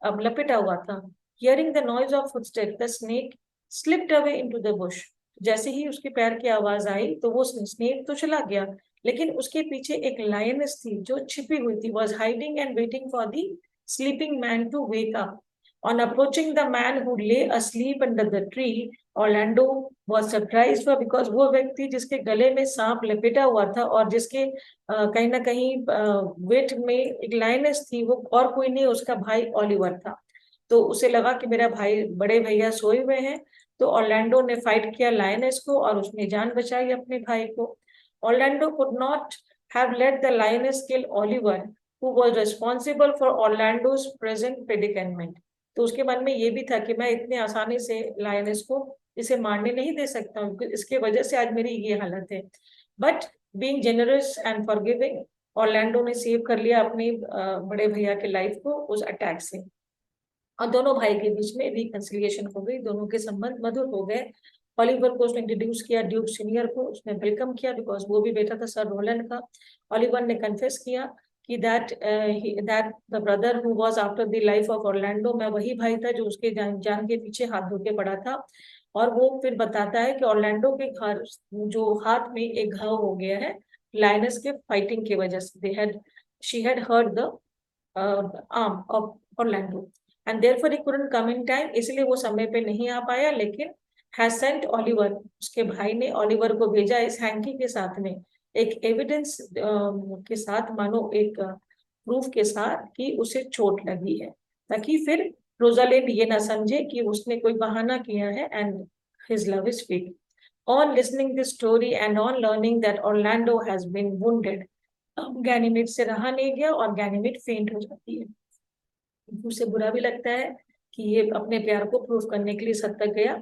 अब लपेटा हुआ था। Hearing the noise of footsteps, the snake slipped away into the bush। जैसे ही उसके पैर की आवाज आई तो वो स्नेक तो चला गया, लेकिन उसके पीछे एक लायनेस थी जो छिपी हुई थी, was hiding and waiting for the sleeping man to wake up। On approaching the man who lay asleep under the tree, Orlando was surprised because वो व्यक्ति जिसके गले में सांप लपेटा हुआ था और जिसके कहीं ना कहीं वेट में एक लाइनेस थी, वो और कोई नहीं उसका भाई ऑलिवर था। तो उसे लगा कि मेरा भाई बड़े भैया सोए हुए हैं। तो ऑर्लैंडो ने फाइट किया लायनेस को और उसने जान बचाई अपने भाई को। Orlando could not have let the lioness kill Oliver who was responsible for Orlando's present predicament। तो उसके मन में ये भी था कि मैं इतने आसानी से लायनेस को इसे मारने नहीं दे सकता हूँ, इसके वजह से आज मेरी ये हालत है। But being generous and forgiving, Orlando ने सेव कर लिया अपने बड़े भैया के लाइफ को उस अटैक से, और दोनों भाई के बीच में रिकंसिलिएशन हो गई, दोनों के संबंध मधुर हो गए। ऑलिवर को उसने इंट्रोड्यूस किया ड्यूक सीनियर को, उसने वेलकम किया बिकॉज वो भी बेटा था सर रोलैंड का। ऑलिवर ने कन्फेस किया कि that the brother who was after the life of Orlando, मैं वही भाई था जो उसके जान के पीछे हाथ धो के पड़ा था। और वो फिर बताता है कि ऑर्लैंडो के घर जो हाथ में एक घाव हो गया है लाइनस के फाइटिंग की वजह से, they had she had hurt the arm of Orlando and therefore he couldn't come in time, इसलिए वो समय पे नहीं आ पाया। लेकिन हैज सेंट ऑलिवर, उसके भाई ने ऑलिवर को भेजा इस हैंकी के साथ में एक एविडेंस के साथ, मानो एक प्रूफ के साथ कि उसे चोट लगी है, ताकि फिर रोजालिंड ये ना समझे कि उसने कोई बहाना किया है and his love is fake. On listening this story and on learning that Orlando has been wounded, Ganymede से रहा नहीं गया और गैनीमेड फेंट हो जाती है। उसे बुरा भी लगता है कि ये अपने प्यार को प्रूव करने के लिए सद तक गया।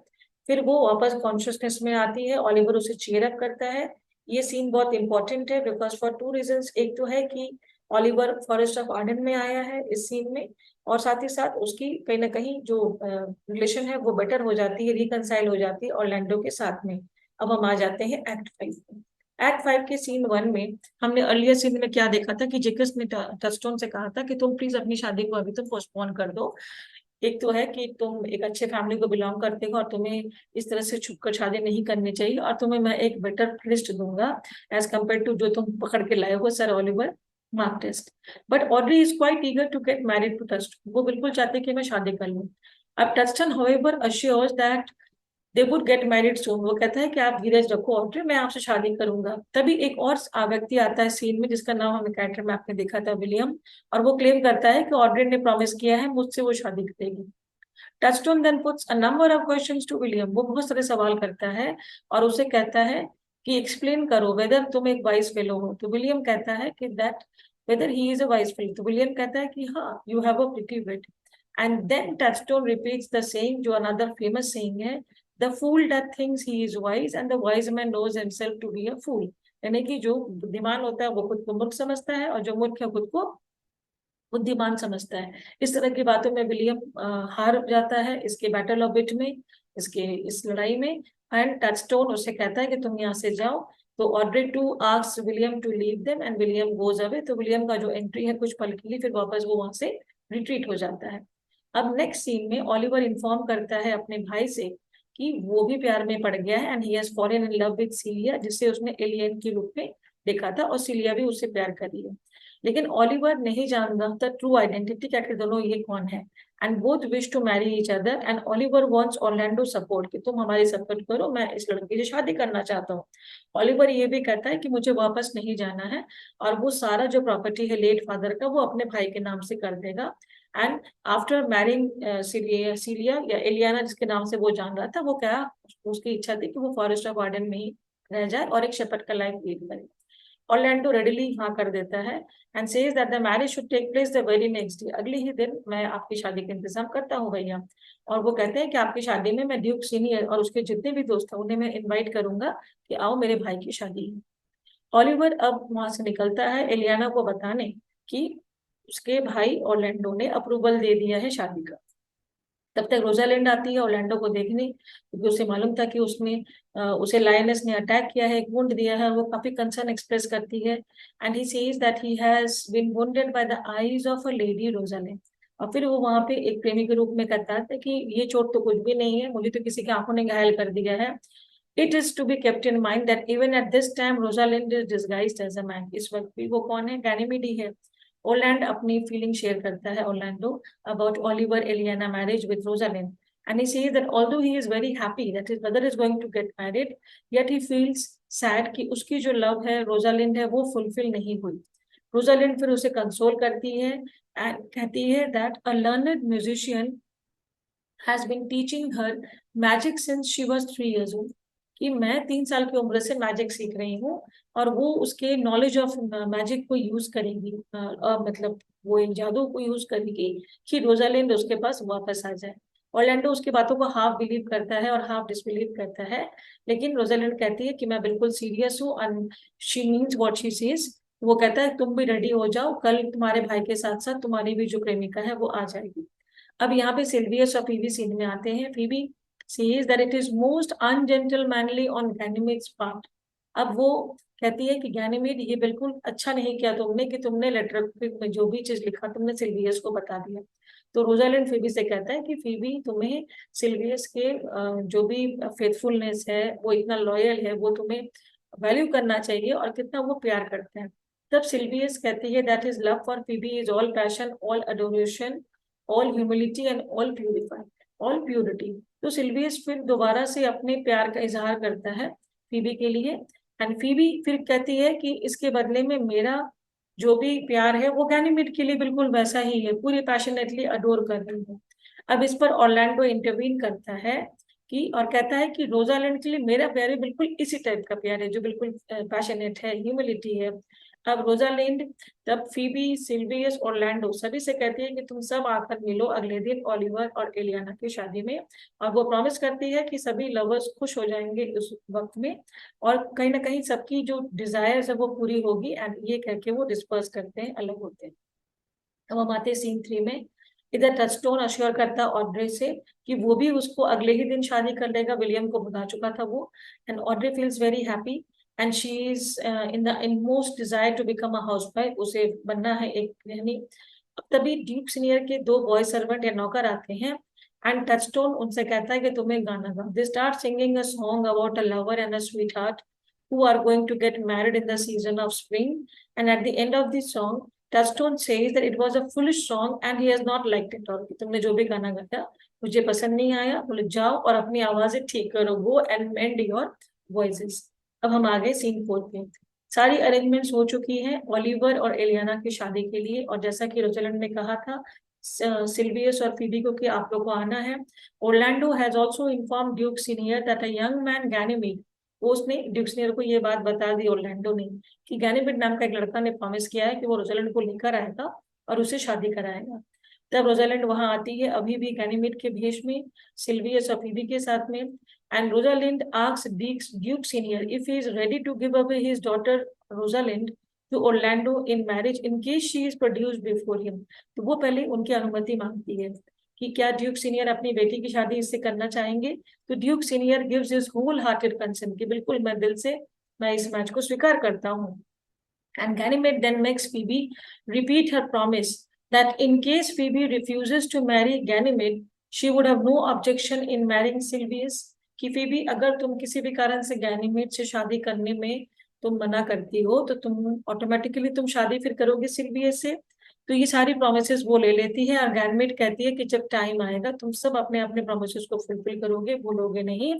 फिर वो वापस कॉन्शियसनेस में आती है, ऑलिवर उसे चीयर अप करता है। ये सीन बहुत इंपॉर्टेंट है बिकॉज फॉर 2 रीजंस। एक तो है कि ओलिवर फॉरेस्ट ऑफ आर्डन में आया है इस सीन में, और साथ ही साथ उसकी कहीं ना कहीं जो रिलेशन है वो बेटर हो जाती है, रिकंसाइल हो जाती है ऑरलैंडो के साथ में। अब हम आ जाते हैं एक्ट 5 में। एक्ट 5 के सीन 1 में हमने अर्लियर सीन में क्या देखा था कि जेकस ने टस्टोन से कहा था कि तुम प्लीज अपनी शादी को अभी तो पोस्टपोन कर दो। एक तो है कि तुम एक अच्छे फैमिली को बिलोंग करते हो और तुम्हें इस तरह से छुपकर शादी नहीं करनी चाहिए, और तुम्हें मैं एक बेटर लिस्ट दूंगा एज कम्पेयर टू जो तुम पकड़ के लाए हो sir Oliver Martext. But Audrey is quite eager to get married to Touchstone, वो बिल्कुल चाहते कि मैं शादी कर लूं। अब Touchstone however assures that they would get married soon, वो कहता है कि आप धीरज रखो ऑड्री, मैं आपसे शादी करूंगा। तभी एक और व्यक्ति आता है सीन में जिसका नाम हमें कैरेक्टर में आपने देखा था, विलियम, और वो क्लेम करता है कि ऑड्री ने प्रॉमिस किया है मुझसे वो शादी करेगी। Touchstone then puts a number of questions to William, वो बहुत सारे सवाल करता है और उसे कहता है कि एक्सप्लेन करो वेदर तुम एक वाइस फेलो हो। तो विलियम कहता है कि that whether he is a wise fellow. तो विलियम कहता है कि हाँ you have a pretty wit. And then Touchstone repeats the saying, जो अनदर फेमस सेइंग है, the fool that thinks he is wise and the wise man knows himself to be a fool. यानी कि जो बुद्धिमान होता है वो खुद को मूर्ख समझता है और जो मूर्ख है खुद को बुद्धिमान समझता है। इस तरह की बातों में विलियम हार जाता है इसके बैटल ऑफ विट में, इसके इस लड़ाई में। एंड टचस्टोन उसे कहता है कि तुम यहाँ से जाओ। तो Audrey too asks William to leave them and William goes away. तो विलियम का जो एंट्री है कुछ पल के लिए, फिर वापस वो वहां से रिट्रीट हो जाता है। अब नेक्स्ट सीन में ओलिवर इन्फॉर्म करता है अपने भाई से कि वो भी प्यार में पड़ गया है and he has fallen in love with cilia, जिसे उसने एलियन के रूप में देखा था, और सिलिया भी उससे प्यार कर रही है। लेकिन ओलिवर नहीं जानता था ट्रू आइडेंटिटी क्या कि दोनों ये कौन है। And both wish to marry each other and Oliver wants Orlando support कि तुम हमारी सपोर्ट करो, मैं इस लड़की से शादी करना चाहता हूँ। ओलिवर ये भी कहता है कि मुझे वापस नहीं जाना है और वो सारा जो प्रॉपर्टी है लेट फादर का वो अपने भाई के नाम से कर देगा। एंड आफ्टर मैरिंग सीलिया या एलियाना जिसके नाम से वो जान रहा था, वो क्या उसकी इच्छा थी कि वो फॉरेस्ट ऑफ गार्डन में ही रह जाए और एक शेपर्ड का लाइफ लीड करे। ऑरलैंडो रेडिली हाँ कर देता है and says that the marriage should take place the very next day, अगले ही दिन मैं आपकी शादी का इंतजाम करता हूँ भैया। और वो कहते हैं कि आपकी शादी में मैं ड्यूक सीनियर और उसके जितने भी दोस्त हैं उन्हें मैं इनवाइट करूंगा कि आओ मेरे भाई की शादी है। ऑलिवर अब वहां से निकलता है एलियाना को बताने कि उसके भाई ऑरलैंडो ने अप्रूवल दे दिया है शादी का। तब तक रोजालिंड आती है ऑरलैंडो को देखने, क्योंकि उसे मालूम था कि उसने उसे लायनेस ने अटैक किया है, एक वुंड दिया है, वो काफी कंसर्न एक्सप्रेस करती है। And he says that he has been wounded by the eyes of a lady Rosalind. और फिर वो वहां पे एक प्रेमी के रूप में कहता है कि ये चोट तो कुछ भी नहीं है, मुझे तो किसी की आंखों ने घायल कर दिया है। It is to be kept in mind that even at this time Rosalind is disguised as a man. इस वक्त भी वो कौन है? गैनीमेड है। ओलैंड अपनी फीलिंग शेयर करता है Orlando about Oliver Eliana marriage with Rosalind. And he says that although he is very happy that his brother is going to get married, yet he feels sad कि उसकी जो love है Rosalind है वो fulfil नहीं हुई। Rosalind फिर उसे कंसोल करती है एंड कहती है that a learned musician has been teaching her magic since she was 3 years old, कि मैं 3 साल की उम्र से मैजिक सीख रही हूँ और वो उसके नॉलेज ऑफ मैजिक को यूज करेगी, मतलब वो इन जादू को यूज करेगी कि रोजालिंड उसके पास वापस आ जाए। ऑरलैंडो उसकी बातों को हाफ बिलीव करता है और हाफ डिसबिलीव करता है, लेकिन रोजालिंड कहती है कि मैं बिल्कुल सीरियस हूँ and she means what she says. वो कहता है तुम भी रेडी हो जाओ, कल तुम्हारे भाई के साथ साथ तुम्हारी भी जो प्रेमिका है वो आ जाएगी। अब यहाँ पे सिल्वियस और फीबी सीन में आते हैं। Phoebe sees that it is most ungentlemanly on Ganymede's part। अब वो कहती है कि गैनीमेड ये बिल्कुल अच्छा नहीं किया तुमने कि तुमने लेटर में जो भी चीज लिखा तुमने सिल्वियस को बता दिया। तो रोजालिंड फीबी से कहता है कि फीबी तुम्हें सिल्वियस के जो भी फेथफुलनेस है वो इतना लॉयल है वो तुम्हें वैल्यू करना चाहिए और कितना वो प्यार करते हैं। तब सिल्वियस कहती है that is love for Phoebe is all passion all Adoration all humility and all purify all purity. तो सिल्वियस फिर दोबारा से अपने प्यार का इजहार करता है फीबी के लिए एंड फीबी फिर कहती है कि इसके बदले में मेरा जो भी प्यार है वो गैनीमेड के लिए बिल्कुल वैसा ही है, पूरी पैशनेटली अडोर कर रही हूँ। अब इस पर ऑरलैंडो इंटरवीन करता है कि और कहता है कि रोजालैंड के लिए मेरा प्यार है बिल्कुल इसी टाइप का प्यार है जो बिल्कुल पैशनेट है, ह्यूमिलिटी है, अब रोजालिंड तब फीबी, सिल्वियस, ऑरलैंडो सभी से कहती है कि तुम सब आकर मिलो अगले दिन ओलिवर और एलियाना की शादी में, और वो प्रॉमिस करती है कि सभी लवर्स खुश हो जाएंगे उस वक्त में, और कहीं ना कहीं सबकी जो डिजायर्स है वो पूरी होगी, एंड ये कह के वो डिस्पर्स करते हैं, अलग होते हैं। अब हम आते हैं सीन 3 में। इधर टचस्टोन अश्योर करता ऑड्रे से कि वो भी उसको अगले ही दिन शादी कर लेगा, विलियम को भगा चुका था वो, and Audrey feels very happy and she is in the inmost desire to become a housewife, उसे बनना है एक गृहिणी। अब तभी ड्यूक सीनियर के दो बॉय सर्वेंट या नौकर आते हैं, एंड टचस्टोन उनसे कहता है कि तुम्हें गाना गाओ। They start singing a song about a lover and a sweet heart who are going to get married in the season of spring, and at the end of the song touchstone says that it was a foolish song and he has not liked it, और तुमने जो भी गाना गाया मुझे पसंद नहीं आया, बोले जाओ और अपनी आवाजें ठीक करो, go and mend your voices. अब हम आ गए सीन 4 पे। सारी अरेंजमेंट्स हो चुकी हैं ओलिवर और एलियाना की शादी के लिए, और जैसा कि रोजलिंड ने कहा था सिल्वियस और फीबी को कि आप लोग को आना है। Orlando has also inform Duke senior that a young man Ganymede, वो उसने ड्यूक सीनियर को ये बात बता दी ओरलैंडो ने कि गैनीमेड नाम का एक लड़का ने प्रॉमिस किया है कि वो रोजालैंड को लेकर आएगा और उसे शादी कराएगा। तब रोजालैंड वहां आती है, अभी भी गैनीमेड के भेष में, सिल्वियस और फीबी के साथ में, and Rosalind asks Duke Senior if he is ready to give away his daughter Rosalind to Orlando in marriage in case she is produced before him. तो वो पहले उनकी अनुमति मांगती है कि क्या ड्यूक सीनियर अपनी बेटी की शादी इससे करना चाहेंगे। तो Duke Senior gives his whole hearted consent कि बिल्कुल मैं दिल से मैं इस मैच को स्वीकार करता हूँ। And Ganymede then makes Phoebe repeat her promise that in case Phoebe refuses to marry Ganymede, she would have no objection in marrying Sylvius. कि फीबी अगर तुम किसी भी कारण से गैनीमेड से शादी करने में तुम मना करती हो तो तुम ऑटोमेटिकली तुम शादी फिर करोगे सिल्वियस से। तो ये सारी प्रोमिसेस वो ले लेती है, और गैनीमेड कहती है कि जब टाइम आएगा तुम सब अपने अपने प्रोमिसेस को फुलफिल करोगे, भूलोगे नहीं।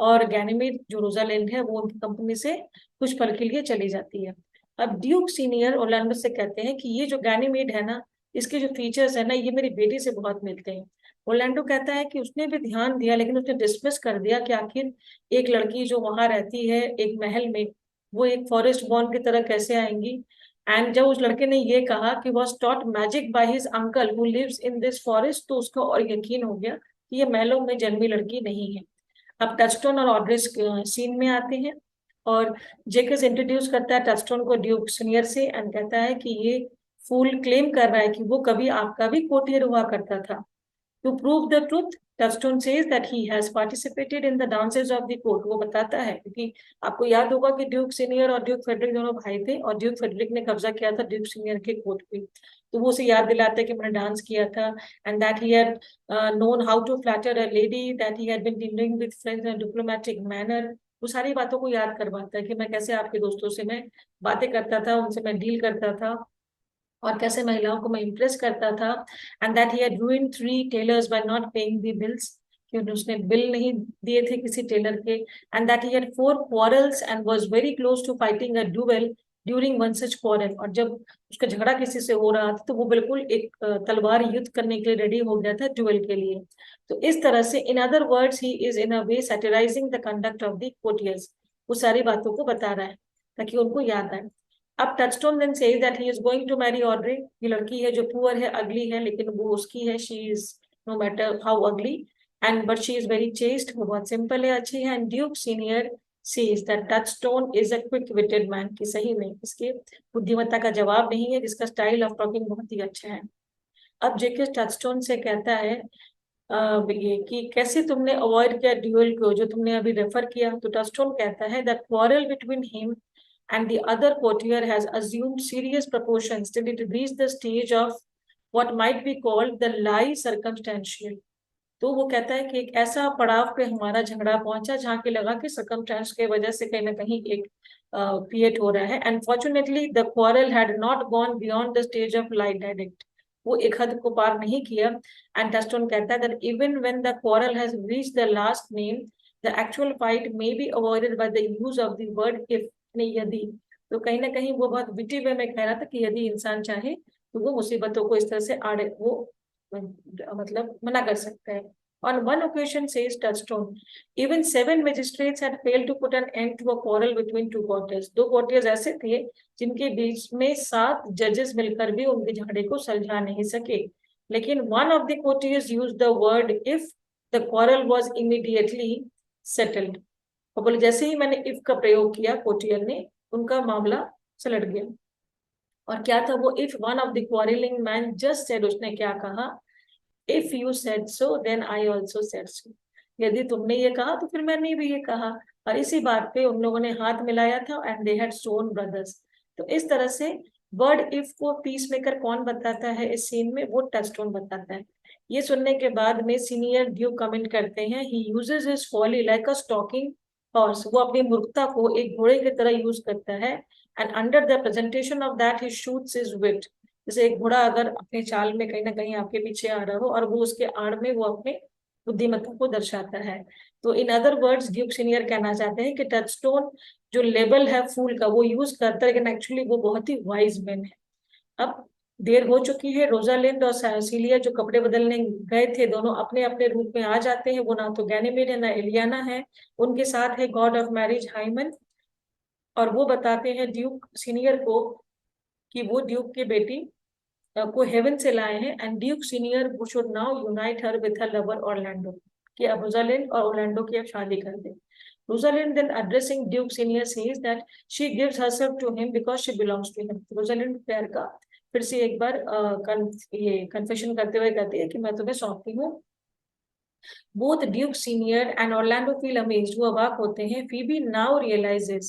और गैनीमेड जो रोजालिंड है वो उनकी कंपनी से कुछ पल के लिए चली जाती है। अब ड्यूक सीनियर ओरलैंडो से कहते हैं कि ये जो गैनीमेड है ना, इसके जो फीचर्स है ना, ये मेरी बेटी से बहुत मिलते हैं। ओरलैंडो कहता है कि उसने भी ध्यान दिया लेकिन उसने डिसमिस कर दिया कि आखिर एक लड़की जो वहां रहती है एक महल में, वो एक फॉरेस्ट बॉर्न की तरह कैसे आएंगी। एंड जब उस लड़के ने ये कहा कि was taught magic by his uncle who lives in this forest, तो उसको और यकीन हो गया कि ये महलों में जन्मी लड़की नहीं है। अब टचस्टोन और ऑड्रेस सीन में आते हैं, और जेकस इंट्रोड्यूस करता है टचस्टोन को ड्यूक सीनियर से, एंड कहता है कि ये फूल क्लेम कर रहा है कि वो कभी आपका भी कोटियर हुआ करता था। To prove the truth Touchstone says that he has participated in the dances of the court. वो बताता है क्योंकि आपको याद होगा कि ड्यूक सीनियर और ड्यूक फेडरिक दोनों भाई थे, और ड्यूक फेडरिक ने कब्जा किया था ड्यूक सीनियर के कोर्ट पे। तो वो उसे याद दिलाता है कि मैंने डांस किया था, and that he had known how to flatter a lady, that he had been dealing with friends in a diplomatic manner। वो सारी बातों को याद करवाता है कि मैं कैसे आपके दोस्तों से मैं बातें करता था, उनसे मैं डील करता था, और कैसे महिलाओं को मैं इम्प्रेस करता था। And that he had ruined 3 tailors by not paying the bills, क्योंकि उसने बिल नहीं दिए थे किसी टेलर के। And that he had 4 quarrels and was very close to fighting a duel during one such quarrel. और जब उसका झगड़ा किसी से हो रहा था तो वो बिल्कुल एक तलवार युद्ध करने के लिए रेडी हो गया था ड्यूएल के लिए। तो इस तरह से in other words he is in a way satirising the conduct of the courtiers. वो सारी बातों को बता रहा है ताकि उनको याद आए। अब Touchstone then says that he is going to marry Audrey. ये लड़की है जो पुअर है, अगली है, लेकिन वो उसकी है, she is no matter how ugly, and but she is very chaste, वो बहुत सिंपल है, अच्छी है। And Duke senior sees that Touchstone is a quick witted man, कि सही में इसके बुद्धिमत्ता का जवाब नहीं है, जिसका स्टाइल ऑफ टॉकिंग बहुत ही अच्छा है। अब जेके टचस्टोन से कहता है ये कि कैसे तुमने अवॉइड किया ड्यूएल को जो तुमने अभी रेफर किया। तो टचस्टोन कहता है that quarrel between him and the other courtier has assumed serious proportions till it reached the stage of what might be called the lie circumstantial। तो वो कहता है कि एक ऐसा पड़ाव पे हमारा झगड़ा पहुंचा जहां के लगा कि सर्कमस्टेंस के वजह से कहीं ना कहीं एक क्रिएट हो रहा है। And fortunately the quarrel had not gone beyond the stage of lie direct, वो एक हद को पार नहीं किया। एंड टचस्टोन कहता है that even when the quarrel has reached the last name the actual fight may be avoided by the use of the word if, नहीं यदि। तो कहीं ना कहीं वो बहुत विटी वे में कह रहा था कि यदि इंसान चाहे तो वो मुसीबतों को इस तरह से आड़े वो मतलब मना कर सकता है। On one occasion, says Touchstone, even 7 magistrates had failed to put an end to a quarrel between 2 courtiers. 2 courtiers ऐसे थे जिनके बीच में 7 जजेस मिलकर भी उनके झगड़े को सुलझा नहीं सके. लेकिन one of the courtiers used the word if the quarrel was immediately settled. और बोले जैसे ही मैंने if का प्रयोग किया कोर्टियर ने, उनका मामला सुलझ गया. और क्या था वो? if one of the quarreling man just said, उसने क्या कहा? If you said so, then I also said so. यदि तुमने ये कहा तो फिर मैंने भी ये कहा. और इसी बात पे उन लोगों ने हाथ मिलाया था. And they had sworn brothers. तो इस तरह से वर्ड इफ को पीस मेकर कौन बताता है इस सीन में? वो टचस्टोन बताता है. ये सुनने के बाद में सीनियर ड्यूक कमेंट करते हैं, he uses his folly like a stalking horse. वो अपनी मूर्खता को एक घोड़े की तरह यूज करता है. And under the presentation of that, he shoots his wit. जैसे एक घोड़ा अगर अपने चाल में कहीं ना कहीं आपके पीछे आ रहा हो और वो उसके आड़ में वो अपने बुद्धिमत्ता को दर्शाता है. तो इन अदर वर्ड्स ड्यूक सीनियर कहना चाहते हैं कि टचस्टोन जो लेबल है फूल का वो यूज करता है, लेकिन एक्चुअली वो बहुत ही वाइज मैन है. अब देर हो चुकी है. रोजालिंड और सिसिलिया जो कपड़े बदलने गए थे, दोनों अपने अपने रूप में आ जाते हैं. वो ना तो गैनीमेड है ना एलियाना है. उनके साथ है गॉड ऑफ मैरिज हाइमन. और वो बताते हैं ड्यूक सीनियर को कि वो ड्यूक की बेटी को हेवन से लाए हैं. And Duke senior should now unite her with her lover Orlando, कि अब रोजालिंड और ऑरलैंडो की अब शादी कर दे. Rosalind then addressing Duke Senior says that she gives herself to him because she belongs to him. Rosalind प्यार का फिर से एक बार ये कन्फेशन करते हुए कहती है कि मैं तुम्हें सौंपती हूँ. Both Duke Senior and Orlando feel amazed. वो अवाक होते हैं. Phoebe now realizes,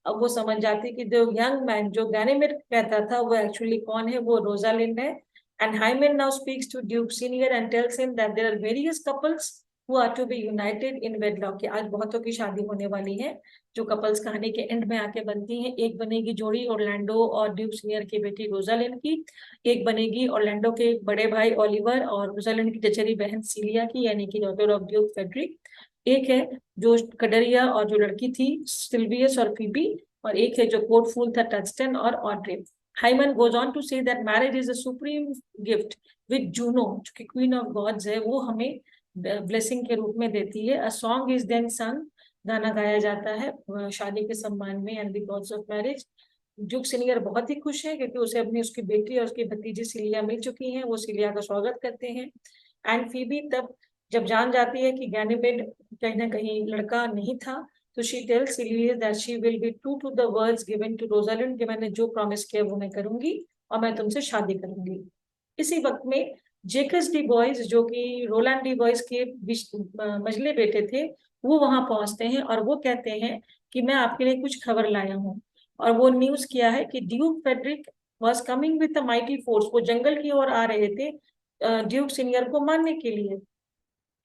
अब वो समझ जाती कि जो यंग मैन जो गैनीमेड कहता था वो एक्चुअली कौन है? वो रोजालिंड है. And Hymen now speaks to Duke Senior and tells him that there are various couples who are to be united in wedlock. कि आज बहुतों की शादी होने वाली है जो कपल्स कहानी के एंड में आके बनती हैं. एक बनेगी जोड़ी ऑरलैंडो और ड्यूक सीनियर की बेटी रोजालिंड की. एक बनेगी ऑरलैंडो के बड़े भाई ओलिवर और रोजालिंड की चचेरी बहन सीलिया की, यानी कि डॉटर ऑफ ड्यूक फेडरिक. एक है जो कडेरिया और जो लड़की थी सिल्वियस और फीबी. और एक है जो कोट फूल था टचस्टन और Audrey. Hymen goes on to say that marriage is a supreme gift which Juno, जो कि क्वीन ऑफ गॉड्स है, वो हमें ब्लेसिंग के रूप में देती है. अ सॉन्ग इज देन संग, गाना गाया जाता है शादी के सम्मान में. And the gods of marriage. Duke senior बहुत ही खुश है क्योंकि उसे अपनी उसकी बेटी और उसकी भतीजी सिलिया मिल चुकी हैं. वो सिलिया का स्वागत करते हैं. एंड फीबी तब जब जान जाती है कि गैनीमेड कहीं ना कहीं लड़का नहीं था, तो she tells Celia that she will be true to the words given to Rosalind, कि मैंने जो प्रॉमिस किया वो मैं करूंगी और मैं तुमसे शादी करूंगी. इसी वक्त में जेकस डी बॉयज जो कि रोलैंड डी बॉयज के मजले बेटे थे, वो वहां पहुंचते हैं और वो कहते हैं कि मैं आपके लिए कुछ खबर लाया हूँ. और वो न्यूज किया है कि Duke Frederick was coming with a mighty force. वो जंगल की ओर आ रहे थे ड्यूक सीनियर को मारने के लिए.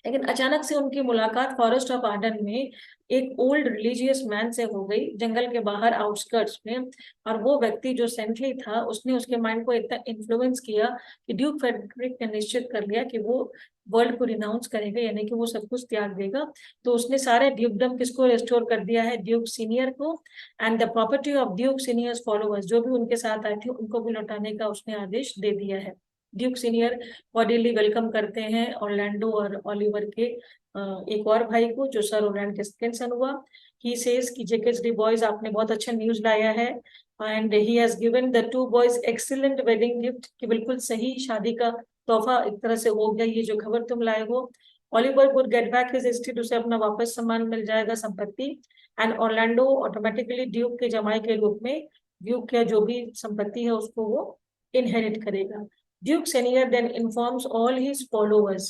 लेकिन अचानक से उनकी मुलाकात फॉरेस्ट ऑफ आर्डन में एक ओल्ड रिलीजियस मैन से हो गई, जंगल के बाहर आउटस्कर्ट्स में. और वो व्यक्ति जो सेंट्री था, उसने उसके माइंड को इतना इन्फ्लुएंस किया कि ड्यूक फेडरिक ने निश्चित कर लिया कि वो वर्ल्ड को रिनाउंस करेगा, यानी कि वो सब कुछ त्याग देगा. तो उसने सारे ड्यूकडम किसको रेस्टोर कर दिया है? ड्यूक सीनियर को. And the property of Duke seniors followers, जो भी उनके साथ आए थे, उनको भी लौटाने का उसने आदेश दे दिया है. ड्यूक सीनियर कॉर्डियली वेलकम करते हैं ऑरलैंडो और ओलिवर के एक और भाई को, जो सर ओरलैंड के सेकंड सन हुआ. ही सेज कि जेकस डी बॉयज, आपने बहुत अच्छा न्यूज लाया है. And he has given the two boys excellent wedding gift, कि बिल्कुल सही शादी का तोहफा एक तरह से हो गया ये जो खबर तुम लाए हो. Oliver would get back his estate, उसे अपना वापस सामान मिल जाएगा, संपत्ति. एंड ऑरलैंडो ऑटोमेटिकली ड्यूक के जमाई के रूप में ड्यूक का जो भी संपत्ति है उसको वो इनहेरिट करेगा. Duke Senior then informs all his followers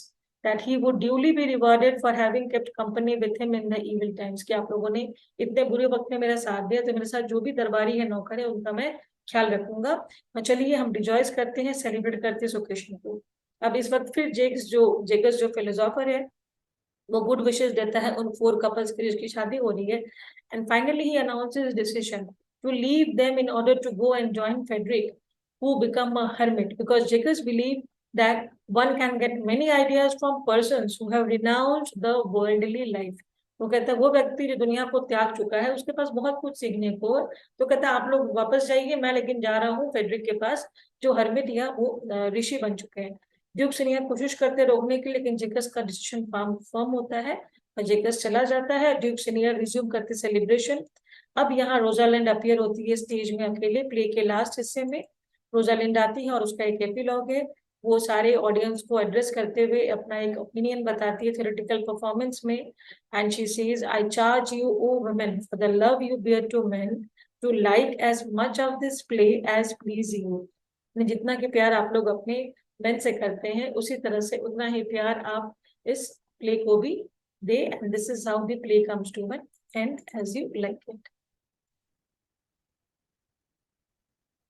that he would duly be rewarded for having kept company with him in the evil times. कि आप लोगों ने इतने बुरे वक्त में मेरा साथ दिया, तो मेरे साथ जो भी दरबारी है, नौकर है, उनका मैं ख्याल रखूंगा. और चलिए हम रिजॉइस करते हैं, सेलिब्रेट करते हैं इस ओकेशन को. अब इस वक्त फिर जेकस जो फिलोसोफर है, वो गुड विशेस देता है उन 4 कपल्स के जिसकी शादी हो रही है. And finally he announces decision to leave them in order to go and join Frederick, who become a hermit, because Jacobs believe that one can get many ideas from persons who have renounced the worldly life. वो कहता है वो व्यक्ति जो दुनिया को त्याग चुका है उसके पास बहुत कुछ सीखने को. तो कहता है आप लोग वापस जाइए, मैं लेकिन जा रहा हूँ फेडरिक के पास, जो हर्मिट या वो ऋषि बन चुके हैं. ड्यूक सीनियर कोशिश करते रोकने की, लेकिन जेकस का डिसीजन फर्म होता है और जेकस चला जाता है। ड्यूक सीनियर रिज्यूम करते सेलिब्रेशन। अब यहाँ रोजालिंड अपीयर होती है स्टेज में अकेले प्ले के लास्ट हिस्से में। रोजालिंड आती है और उसका एक एपिलॉग है, वो सारे ऑडियंस को एड्रेस करते हुए अपना एक ओपिनियन बताती है थ्योरेटिकल परफॉर्मेंस में। And she says, I charge you O women for the love you bear to men to like as much of this play as please you. जितना कि प्यार आप लोग अपने मेन से करते हैं, उसी तरह से उतना ही प्यार आप इस प्ले को भी दे। And this is how the play comes to an end as you like it.